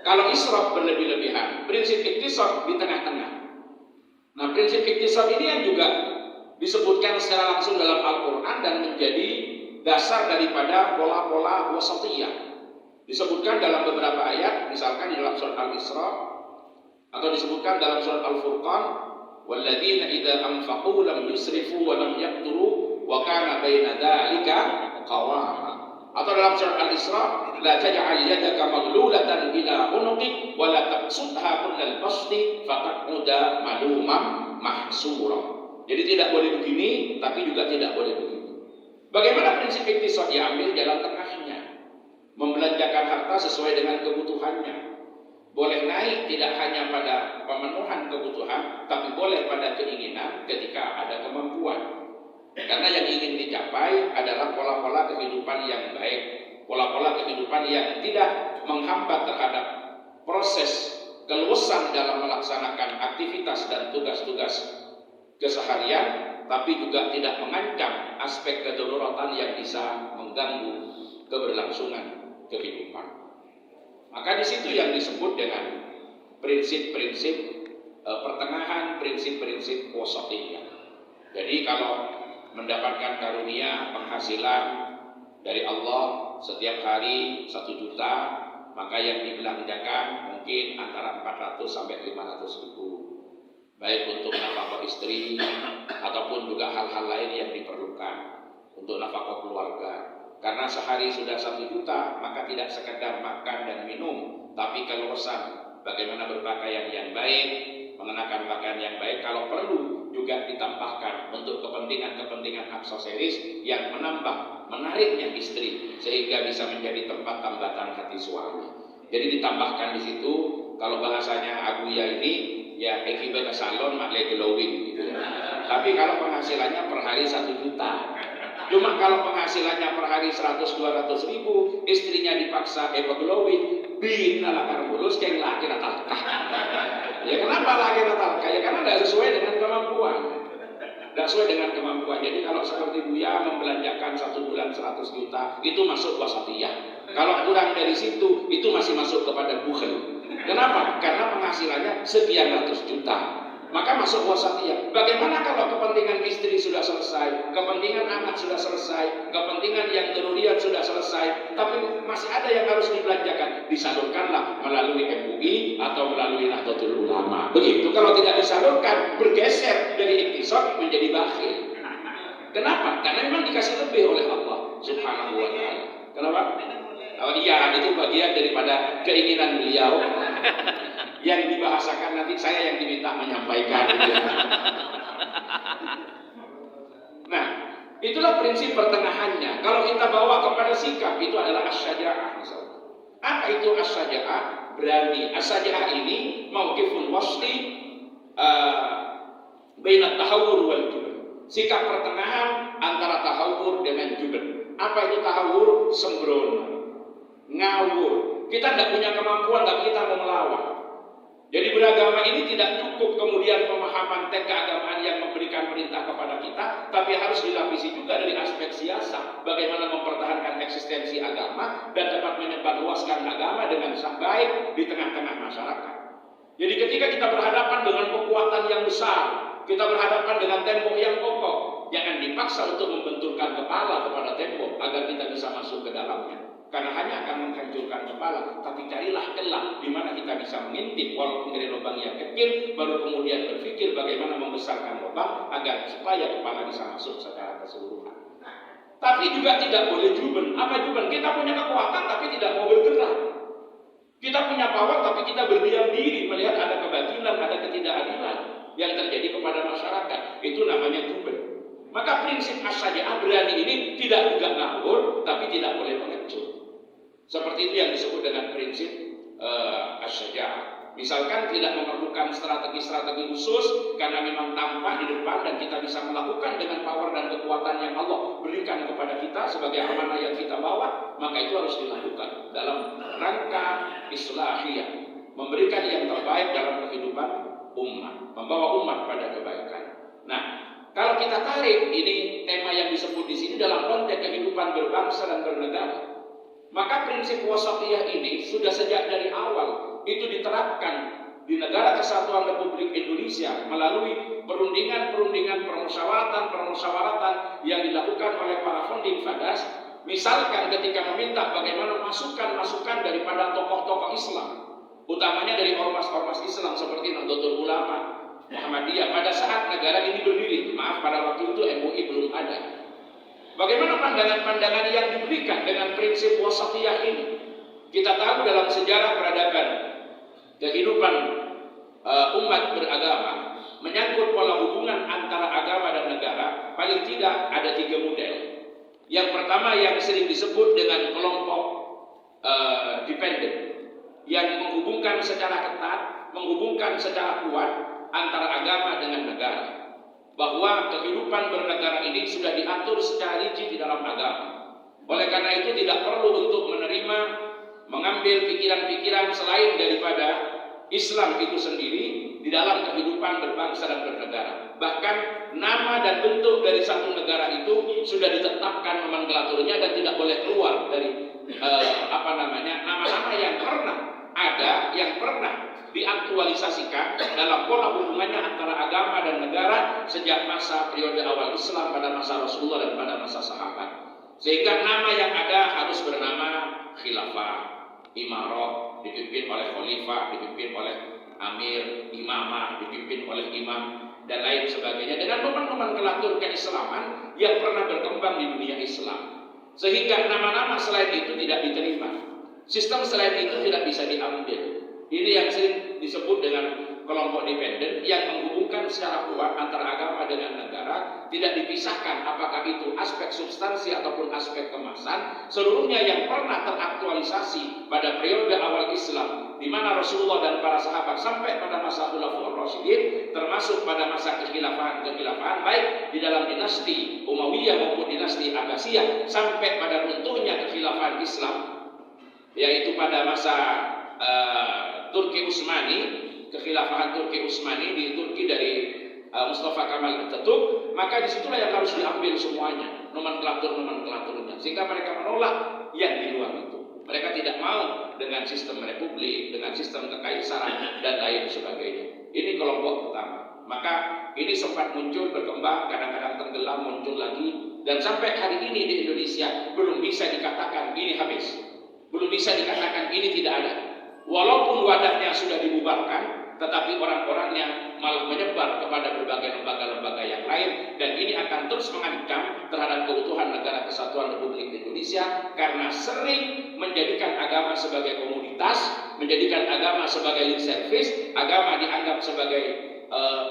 Kalau israf berlebih-lebihan, prinsip iktisad di tengah-tengah. Nah, prinsip iktisad ini yang juga disebutkan secara langsung dalam Al-Quran dan menjadi dasar daripada pola-pola wasatiyah. Disebutkan dalam beberapa ayat, misalkan di dalam surat Al-Isra, atau disebutkan dalam surat Al-Furqan, walladzina idza anfaqu lam yusrifu wa lam yaqturu wa kana baina dzalika qawama. Atau dalam surat Al-Isra, la taj'al yadaka maghlulatan ila unuqik wa la tabsutha kullal basti fataq'uda malumam mahsura. Jadi tidak boleh begini, tapi juga tidak boleh begini. Bagaimana prinsip iktisad? Diambil jalan tengahnya. Membelanjakan harta sesuai dengan kebutuhannya. Boleh naik tidak hanya pada pemenuhan kebutuhan, tapi boleh pada keinginan ketika ada kemampuan. Karena yang ingin dicapai adalah pola-pola kehidupan yang baik, pola-pola kehidupan yang tidak menghambat terhadap proses keluasan dalam melaksanakan aktivitas dan tugas-tugas keseharian, tapi juga tidak mengancam aspek kedaruratan yang bisa mengganggu keberlangsungan kehidupan. Maka di situ yang disebut dengan prinsip-prinsip pertengahan, prinsip-prinsip wasatiyah. Jadi kalau mendapatkan karunia penghasilan dari Allah setiap hari 1 juta, maka yang dibelanjakan mungkin antara 400 sampai 500 ribu, baik untuk nafkah istri ataupun juga hal-hal lain yang diperlukan untuk nafkah keluarga. Karena sehari sudah 1 juta, maka tidak sekedar makan dan minum, tapi keluasan bagaimana berpakaian yang baik, mengenakan pakaian yang baik, kalau perlu juga ditambahkan untuk kepentingan-kepentingan aksesoris yang menambah menariknya istri sehingga bisa menjadi tempat tambatan hati suami. Jadi ditambahkan di situ, kalau bahasanya Aguya ini ya ekibe ke salon makle glowing gitu ya. Tapi kalau penghasilannya per hari 1 juta. Cuma kalau penghasilannya per hari 100-200 ribu, istrinya dipaksa glowing, bina lakar mulus kayak laki natalkah. Ya kenapa laki natalkah? Ya karena tidak sesuai dengan kemampuan. Tidak sesuai dengan kemampuan. Jadi kalau seperti Buya membelanjakan 1 bulan 100 juta, itu masuk wasatiyah. Kalau kurang dari situ, itu masih masuk kepada bukhel. Kenapa? Karena penghasilannya sekian ratus juta. Maka masuk wasatiyah. Bagaimana kalau kepentingan istri sudah selesai, kepentingan anak sudah selesai, kepentingan yang daruriyat sudah selesai, tapi masih ada yang harus dibelanjakan, disalurkanlah melalui MUI atau melalui Nahdlatul Ulama. Begitu. Kalau tidak disalurkan, bergeser dari iktisad menjadi bakhil. Kenapa? Karena memang dikasih lebih oleh Allah Subhanahu wa Ta'ala. Kenapa? Oh iya, itu bagian daripada keinginan beliau. Yang dibahasakan nanti saya yang diminta menyampaikan. Nah, itulah prinsip pertengahannya. Kalau kita bawa kepada sikap, itu adalah as-syaja'ah misalnya. Apa itu as-syaja'ah? Berani. As-syaja'ah ini mauqiful wasli baina tahawur wal jubn. Sikap pertengahan antara tahawur dengan jubn. Apa itu tahawur? Sembrono, ngawur. Kita tidak punya kemampuan, tapi kita mau melawan. Jadi beragama ini tidak cukup kemudian pemahaman teks keagamaan yang memberikan perintah kepada kita, tapi harus dilapisi juga dari aspek siasat, bagaimana mempertahankan eksistensi agama dan dapat menyebarluaskan agama dengan baik di tengah-tengah masyarakat. Jadi ketika kita berhadapan dengan kekuatan yang besar, kita berhadapan dengan tembok yang kokoh, jangan dipaksa untuk membenturkan kepala kepada tembok agar kita bisa masuk ke dalamnya. Karena hanya akan menghancurkan kepala, tapi carilah celah di mana kita bisa mengintip walaupun dari lubang yang kecil, baru kemudian berpikir bagaimana membesarkan lubang agar supaya kepala bisa masuk secara keseluruhan. Tapi juga tidak boleh juben. Apa juben? Kita punya kekuatan tapi tidak mau bergerak. Kita punya power tapi kita berdiam diri melihat ada kebatilan, ada ketidakadilan yang terjadi kepada masyarakat. Itu namanya juben. Maka prinsip as-syaja'ah berani ini tidak juga ngawur tapi tidak boleh mengecut. Seperti itu yang disebut dengan prinsip as-syaja'ah. Misalkan tidak memerlukan strategi-strategi khusus karena memang tampak di depan dan kita bisa melakukan dengan power dan kekuatan yang Allah berikan kepada kita sebagai amanah yang kita bawa, maka itu harus dilakukan dalam rangka islahiyah, memberikan yang terbaik dalam kehidupan umat, membawa umat pada kebaikan. Nah, kalau kita tarik ini tema yang disebut di sini dalam konteks kehidupan berbangsa dan bernegara, maka prinsip wasatiyah ini sudah sejak dari awal itu diterapkan di Negara Kesatuan Republik Indonesia melalui perundingan-perundingan permusyawaratan yang dilakukan oleh para founding fathers. Misalkan ketika meminta bagaimana masukan-masukan daripada tokoh-tokoh Islam, utamanya dari ormas-ormas Islam seperti Nahdlatul Ulama, Muhammadiyah pada saat negara ini berdiri. Maaf, pada waktu itu MUI belum ada. Bagaimana pandangan-pandangan yang diberikan dengan prinsip wasatiyah ini? Kita tahu dalam sejarah peradaban kehidupan umat beragama menyangkut pola hubungan antara agama dan negara, paling tidak ada 3 model. Yang pertama yang sering disebut dengan kelompok dependen, yang menghubungkan secara ketat, menghubungkan secara kuat antara agama dengan negara. Bahwa kehidupan bernegara ini sudah diatur secara rinci di dalam agama. Oleh karena itu tidak perlu untuk menerima, mengambil pikiran-pikiran selain daripada Islam itu sendiri di dalam kehidupan berbangsa dan bernegara. Bahkan nama dan bentuk dari satu negara itu sudah ditetapkan nomenklaturnya dan tidak boleh keluar dari nama-nama yang pernah ada, yang pernah diaktualisasikan dalam pola hubungannya antara agama dan negara sejak masa periode awal Islam pada masa Rasulullah dan pada masa sahabat. Sehingga nama yang ada harus bernama khilafah, imarah, dipimpin oleh khalifah, dipimpin oleh amir, imamah, dipimpin oleh imam dan lain sebagainya dengan nomenklatur keislaman yang pernah berkembang di dunia Islam. Sehingga nama-nama selain itu tidak diterima. Sistem selain itu tidak bisa diambil. Ini yang sering disebut dengan kelompok dependen yang menghubungkan secara kuat antara agama dengan negara, tidak dipisahkan apakah itu aspek substansi ataupun aspek kemasan, seluruhnya yang pernah teraktualisasi pada periode awal Islam, di mana Rasulullah dan para sahabat sampai pada masa Khulafaur Rasyidin, termasuk pada masa kekhilafahan baik di dalam dinasti Umayyah maupun dinasti Abbasiyah, sampai pada runtuhnya kekhilafahan Islam, yaitu pada masa Turki Utsmani, kekhilafahan Turki Utsmani di Turki dari Mustafa Kemal Atatürk, maka disitulah yang harus diambil semuanya, nomenklaturnya, sehingga mereka menolak yang di luar itu. Mereka tidak mau dengan sistem republik, dengan sistem kekaisaran dan lain sebagainya. Ini kelompok pertama. Maka ini sempat muncul, berkembang, kadang-kadang tenggelam, muncul lagi, dan sampai hari ini di Indonesia belum bisa dikatakan ini habis, belum bisa dikatakan ini tidak ada. Walaupun wadahnya sudah dibubarkan, tetapi orang-orangnya malah menyebar kepada berbagai lembaga-lembaga yang lain, dan ini akan terus mengancam terhadap keutuhan negara kesatuan Republik Indonesia karena sering menjadikan agama sebagai komoditas, menjadikan agama sebagai lip service, agama dianggap sebagai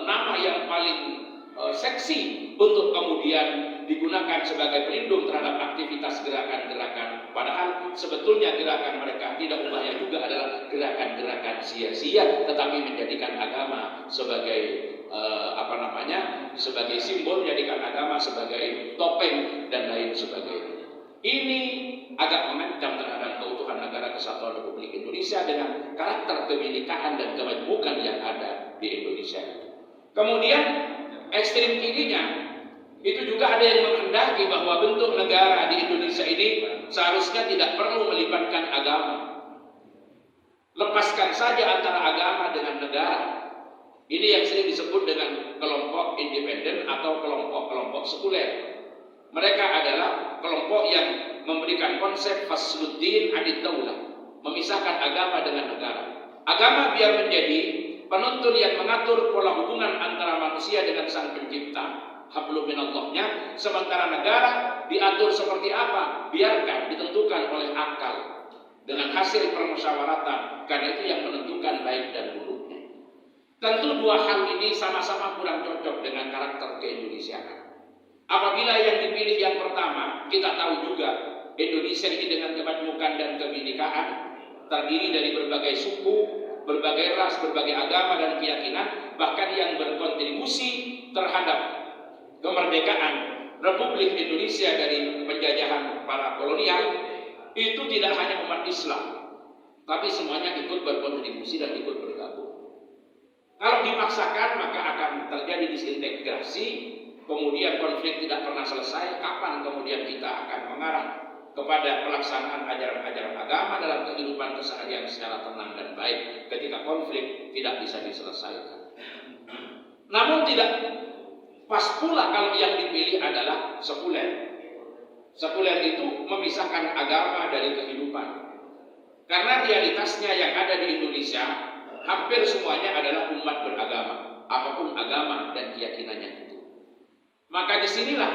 nama yang paling seksi untuk kemudian digunakan sebagai pelindung terhadap aktivitas gerakan-gerakan, padahal sebetulnya gerakan mereka tidak ubahnya juga adalah gerakan-gerakan sia-sia, tetapi menjadikan agama sebagai sebagai simbol, menjadikan agama sebagai topeng dan lain sebagainya. Ini agak mengancam terhadap keutuhan negara kesatuan Republik Indonesia dengan karakter kebinekaan dan kemajmukan yang ada di Indonesia. Kemudian ekstrem kirinya itu juga ada yang menghendaki bahwa bentuk negara di Indonesia ini seharusnya tidak perlu melibatkan agama. Lepaskan saja antara agama dengan negara. Ini yang sering disebut dengan kelompok independen atau kelompok-kelompok sekuler. Mereka adalah kelompok yang memberikan konsep fasluddin anid daulah, memisahkan agama dengan negara. Agama biar menjadi penuntun yang mengatur pola hubungan antara manusia dengan Sang Pencipta, hablum minallahnya, sementara negara diatur seperti apa biarkan ditentukan oleh akal dengan hasil permusyawaratan, karena itu yang menentukan baik dan buruknya. Tentu dua hal ini sama-sama kurang cocok dengan karakter keindonesiaan. Apabila yang dipilih yang pertama, kita tahu juga Indonesia ini dengan kemajmukan dan kebinekaan, terdiri dari berbagai suku, berbagai ras, berbagai agama dan keyakinan, bahkan yang berkontribusi terhadap kemerdekaan Republik Indonesia dari penjajahan para kolonial, itu tidak hanya umat Islam, tapi semuanya ikut berkontribusi dan ikut bergabung. Kalau dipaksakan maka akan terjadi disintegrasi, kemudian konflik tidak pernah selesai. Kapan kemudian kita akan mengarah kepada pelaksanaan ajaran-ajaran agama dalam kehidupan keseharian secara tenang dan baik ketika konflik tidak bisa diselesaikan? Namun tidak pas pula kalau yang dipilih adalah sekuler. Sekuler itu memisahkan agama dari kehidupan. Karena realitasnya yang ada di Indonesia hampir semuanya adalah umat beragama, apapun agama dan keyakinannya itu. Maka disinilah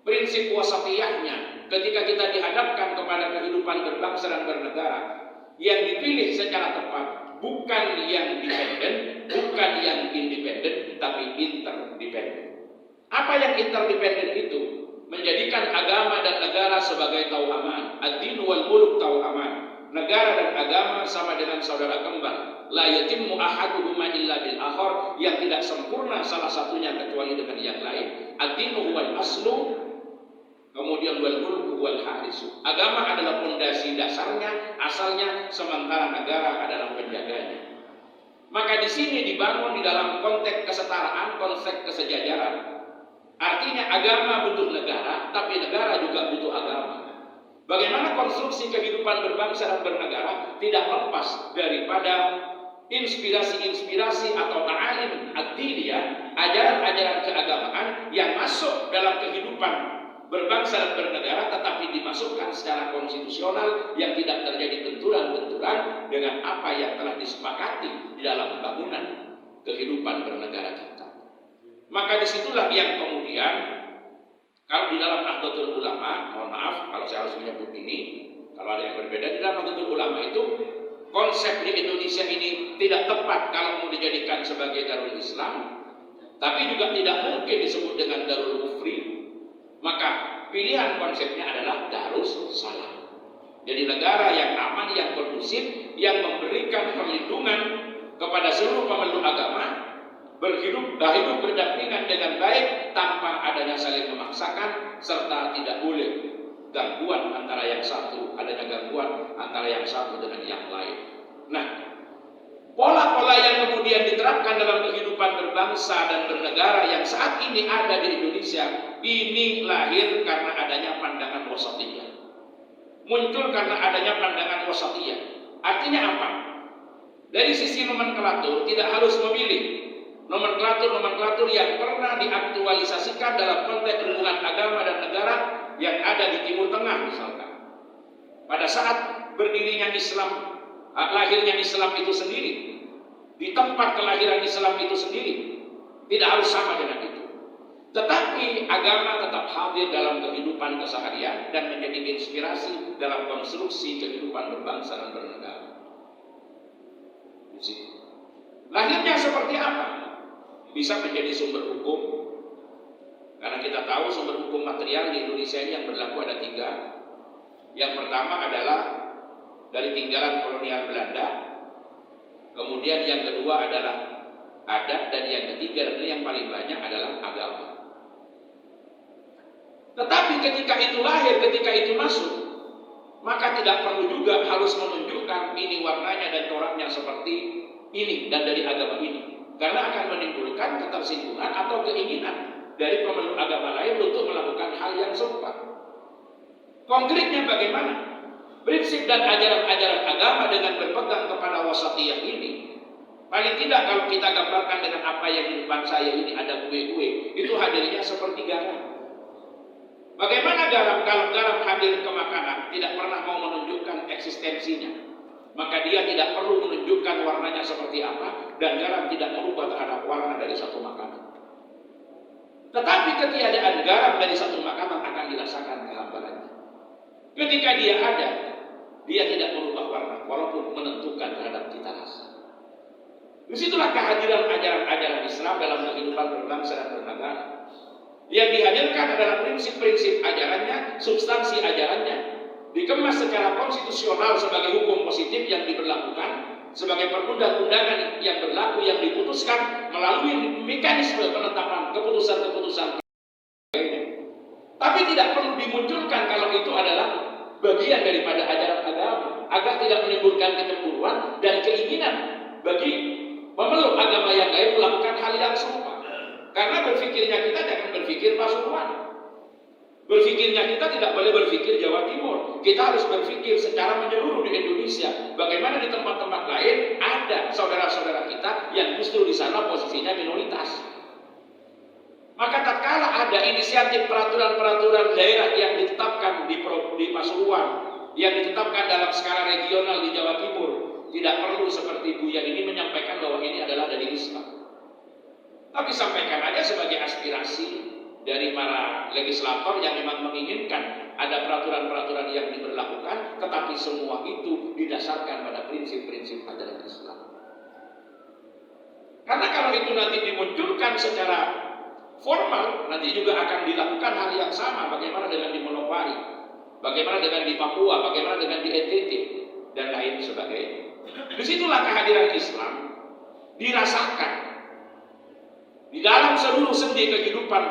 prinsip wasatiyahnya ketika kita dihadapkan kepada kehidupan berbangsa dan bernegara, yang dipilih secara tepat bukan yang dependen, bukan yang independen, tapi interdependen. Apa yang interdependen itu? Menjadikan agama dan negara sebagai tauhaman. Ad-din wal muluk tauhaman. Negara dan agama sama dengan saudara kembar. La yatimmu ahaduhuma illa bil akhar, yang tidak sempurna salah satunya kecuali dengan yang lain. Ad-dinu huwal aslu, kemudian wal mulku wal harisu. Agama adalah pondasi dasarnya, asalnya, sementara negara adalah penjaganya. Maka di sini dibangun di dalam konteks kesetaraan, konteks kesejajaran. Artinya agama butuh negara, tapi negara juga butuh agama. Bagaimana konstruksi kehidupan berbangsa dan bernegara tidak lepas daripada inspirasi-inspirasi atau ta'alim ad-diniyah, ajaran-ajaran keagamaan yang masuk dalam kehidupan berbangsa dan bernegara, tetapi dimasukkan secara konstitusional yang tidak terjadi benturan-benturan dengan apa yang telah disepakati di dalam bangunan kehidupan bernegara kita. Maka disitulah yang kemudian, kalau di dalam Nahdlatul Ulama, mohon maaf kalau saya harus menyebut ini, kalau ada yang berbeda, di dalam Nahdlatul Ulama itu konsep di Indonesia ini tidak tepat kalau mau dijadikan sebagai Darul Islam, tapi juga tidak mungkin disebut dengan Darul Kufri. Maka pilihan konsepnya adalah Darus Salam. Jadi negara yang aman, yang kondusif, yang memberikan perlindungan kepada seluruh pemeluk agama, hidup berdampingan dengan baik tanpa adanya saling memaksakan, serta tidak boleh gangguan antara yang satu, adanya gangguan antara yang satu dengan yang lain. Nah, pola-pola yang kemudian diterapkan dalam kehidupan berbangsa dan bernegara yang saat ini ada di Indonesia, ini lahir karena adanya pandangan wasatiyah. Muncul karena adanya pandangan wasatiyah. Artinya apa? Dari sisi nomenklatur tidak harus memilih nomenklatur yang pernah diaktualisasikan dalam konteks hubungan agama dan negara yang ada di Timur Tengah misalkan. Pada saat berdirinya Islam, lahirnya Islam itu sendiri, di tempat kelahiran Islam itu sendiri, tidak harus sama dengan itu. Tetapi agama tetap hadir dalam kehidupan keseharian dan menjadi inspirasi dalam konstruksi kehidupan berbangsa dan bernegara. Lahirnya seperti apa? Bisa menjadi sumber hukum, karena kita tahu sumber hukum material di Indonesia ini yang berlaku ada 3. Yang pertama adalah dari tinggalan kolonial Belanda, kemudian yang kedua adalah adat, dan yang ketiga dan yang paling banyak adalah agama. Tetapi ketika itu lahir, ketika itu masuk, maka tidak perlu juga harus menunjukkan ini warnanya dan coraknya seperti ini dan dari agama ini, karena akan menimbulkan ketersinggungan atau keinginan dari pemeluk agama lain untuk melakukan hal yang serupa. Konkretnya bagaimana? Prinsip dan ajaran-ajaran agama dengan berpegang kepada wasatiyah ini, paling tidak kalau kita gambarkan dengan apa yang di depan saya ini ada kue-kue, itu hadirnya seperti garam. Bagaimana garam? Kalau garam hadir ke makanan tidak pernah mau menunjukkan eksistensinya, maka dia tidak perlu menunjukkan warnanya seperti apa, dan garam tidak merubah terhadap warna dari satu makanan. Tetapi ketiadaan garam dari satu makanan akan dirasakan kehambarannya. Ketika dia ada, dia tidak merubah warna walaupun menentukan terhadap cita rasa. Disitulah kehadiran ajaran-ajaran Islam dalam kehidupan berbangsa dan bernegara. Yang dihadirkan adalah prinsip-prinsip ajarannya, substansi ajarannya, dikemas secara konstitusional sebagai hukum positif yang diberlakukan, sebagai perundang-undangan yang berlaku yang diputuskan melalui mekanisme penetapan keputusan-keputusan. Tapi tidak perlu dimunculkan kalau itu adalah bagian daripada ajaran agama, agar tidak menimbulkan kecemburuan dan keinginan bagi pemeluk agama yang lain melakukan hal yang serupa. Karena berpikirnya kita jangan berpikir Pasuruan. Berpikirnya kita tidak boleh berpikir Jawa Timur. Kita harus berpikir secara menyeluruh di Indonesia. Bagaimana di tempat-tempat lain ada saudara-saudara kita yang justru di sana posisinya minoritas. Maka tatkala ada inisiatif peraturan-peraturan daerah yang ditetapkan di Pasuruan, yang ditetapkan dalam skala regional di Jawa Timur, tidak perlu seperti Buya ini menyampaikan bahwa ini adalah dari Islam. Tapi sampaikan aja sebagai aspirasi dari para legislator yang memang menginginkan ada peraturan-peraturan yang diberlakukan, tetapi semua itu didasarkan pada prinsip-prinsip ajaran Islam. Karena kalau itu nanti dimunculkan secara formal, nanti juga akan dilakukan hal yang sama. Bagaimana dengan di Manokwari, bagaimana dengan di Papua, bagaimana dengan di NTT, dan lain sebagainya. Disitulah kehadiran Islam dirasakan di dalam seluruh sendi kehidupan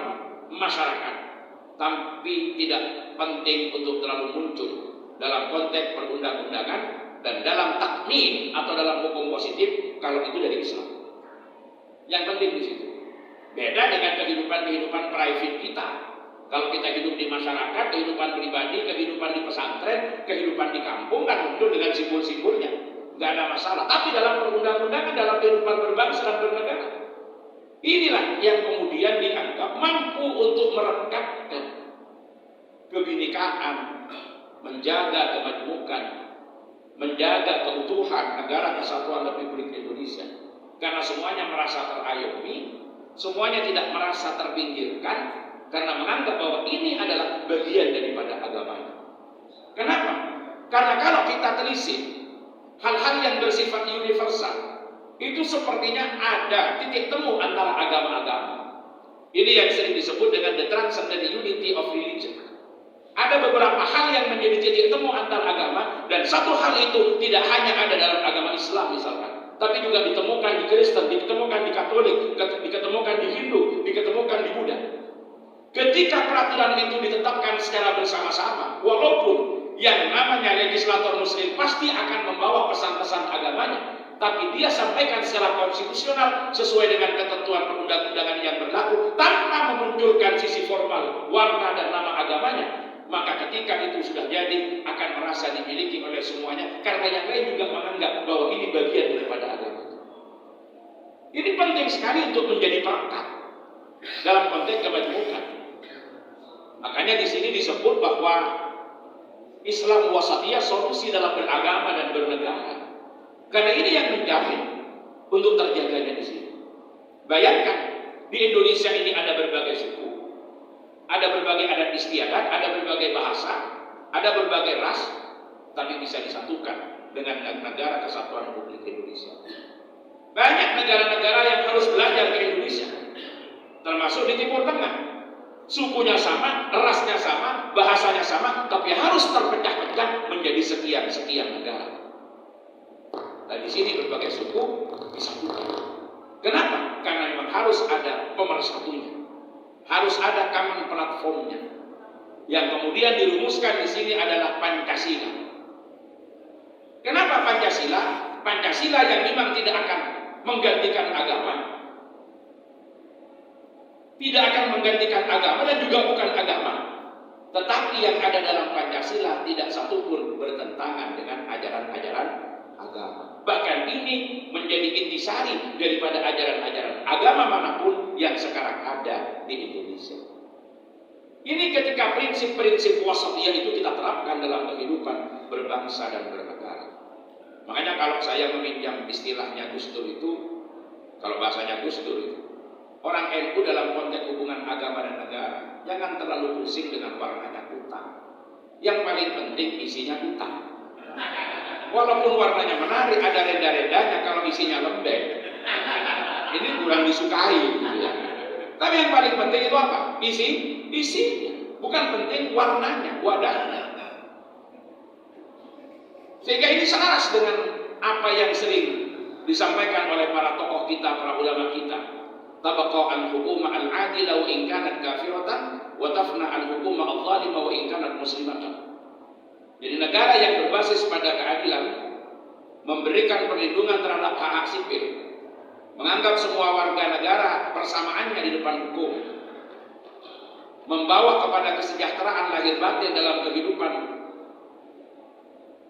masyarakat, tapi tidak penting untuk terlalu muncul dalam konteks perundang-undangan dan dalam takmin atau dalam hukum positif kalau itu dari Islam. Yang penting di situ. Beda dengan kehidupan private kita. Kalau kita hidup di masyarakat, kehidupan pribadi, kehidupan di pesantren, kehidupan di kampung kan muncul dengan simbol-simbolnya, nggak ada masalah. Tapi dalam perundang-undangan, dalam kehidupan berbangsa dan bernegara, inilah yang kemudian dianggap mampu untuk merekatkan kebinekaan, menjaga kemajemukan, menjaga keutuhan negara kesatuan Republik Indonesia. Karena semuanya merasa terayomi, semuanya tidak merasa terpinggirkan, karena menganggap bahwa ini adalah bagian daripada agamanya. Kenapa? Karena kalau kita telisik hal-hal yang bersifat universal, itu sepertinya ada titik temu antara agama-agama. Ini yang sering disebut dengan the transcendent unity of religion. Ada beberapa hal yang menjadi titik temu antar agama, dan satu hal itu tidak hanya ada dalam agama Islam misalkan, tapi juga ditemukan di Kristen, ditemukan di Katolik, ditemukan di Hindu, ditemukan di Buddha. Ketika peraturan itu ditetapkan secara bersama-sama, walaupun yang namanya legislator Muslim pasti akan membawa pesan-pesan agamanya, tapi dia sampaikan secara konstitusional sesuai dengan ketentuan perundang-undangan yang berlaku tanpa memunculkan sisi formal, warna dan nama agamanya, maka ketika itu sudah jadi akan merasa dimiliki oleh semuanya, karena yang lain juga menganggap bahwa ini bagian daripada agama. Ini penting sekali untuk menjadi perekat dalam konteks kemajmukan. Makanya di sini disebut bahwa Islam wasatiyah, solusi dalam beragama dan bernegara. Karena ini yang menjamin untuk terjaganya di sini. Bayangkan, di Indonesia ini ada berbagai suku, ada berbagai adat istiadat, ada berbagai bahasa, ada berbagai ras, tapi bisa disatukan dengan negara kesatuan Republik Indonesia. Banyak negara-negara yang harus belajar ke Indonesia, termasuk di Timur Tengah. Sukunya sama, rasnya sama, bahasanya sama, tapi harus terpecah-pecah menjadi sekian-sekian negara. Dan di sini berbagai suku disatukan. Kenapa? Karena memang harus ada pemersatunya, harus ada common platformnya. Yang kemudian dirumuskan di sini adalah Pancasila. Kenapa Pancasila? Pancasila yang memang tidak akan menggantikan agama, tidak akan menggantikan agama dan juga bukan agama, tetapi yang ada dalam Pancasila tidak satupun bertentangan dengan ajaran-ajaran agama. Bahkan ini menjadi intisari daripada ajaran-ajaran agama manapun yang sekarang ada di Indonesia. Ini ketika prinsip-prinsip wasatiyah itu kita terapkan dalam kehidupan berbangsa dan bernegara. Makanya kalau saya meminjam istilahnya Gus Dur itu, kalau bahasanya Gus Dur itu, orang NU dalam konteks hubungan agama dan negara jangan terlalu pusing dengan warnanya kutang. Yang paling penting isinya kutang. Walaupun warnanya menarik, ada renda-rendanya, kalau isinya lembek, ini kurang disukai. Ya. Tapi yang paling penting itu apa? Isinya. Bukan penting warnanya, wadahnya. Sehingga ini selaras dengan apa yang sering disampaikan oleh para tokoh kita, para ulama kita. Tabaqqa al-hukuma al-adila wa in kanat kafiratan wa tafna al-hukuma al-zalima wa in kanat muslimatan. Jadi negara yang berbasis pada keadilan, memberikan perlindungan terhadap hak-hak sipil, menganggap semua warga negara persamaannya di depan hukum, membawa kepada kesejahteraan lahir batin dalam kehidupan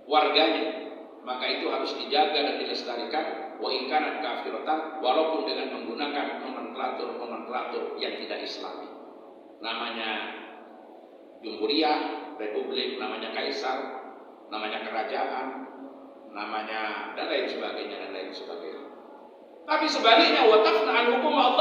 warganya, maka itu harus dijaga dan dilestarikan. Wa in kanat kafiratan, walaupun dengan menggunakan nomenklatur yang tidak Islami. Namanya Jumhuriyah, Republik, namanya Kaisar, namanya Kerajaan, namanya dan lain sebagainya. Tapi sebaliknya, wa tafna al-hukum al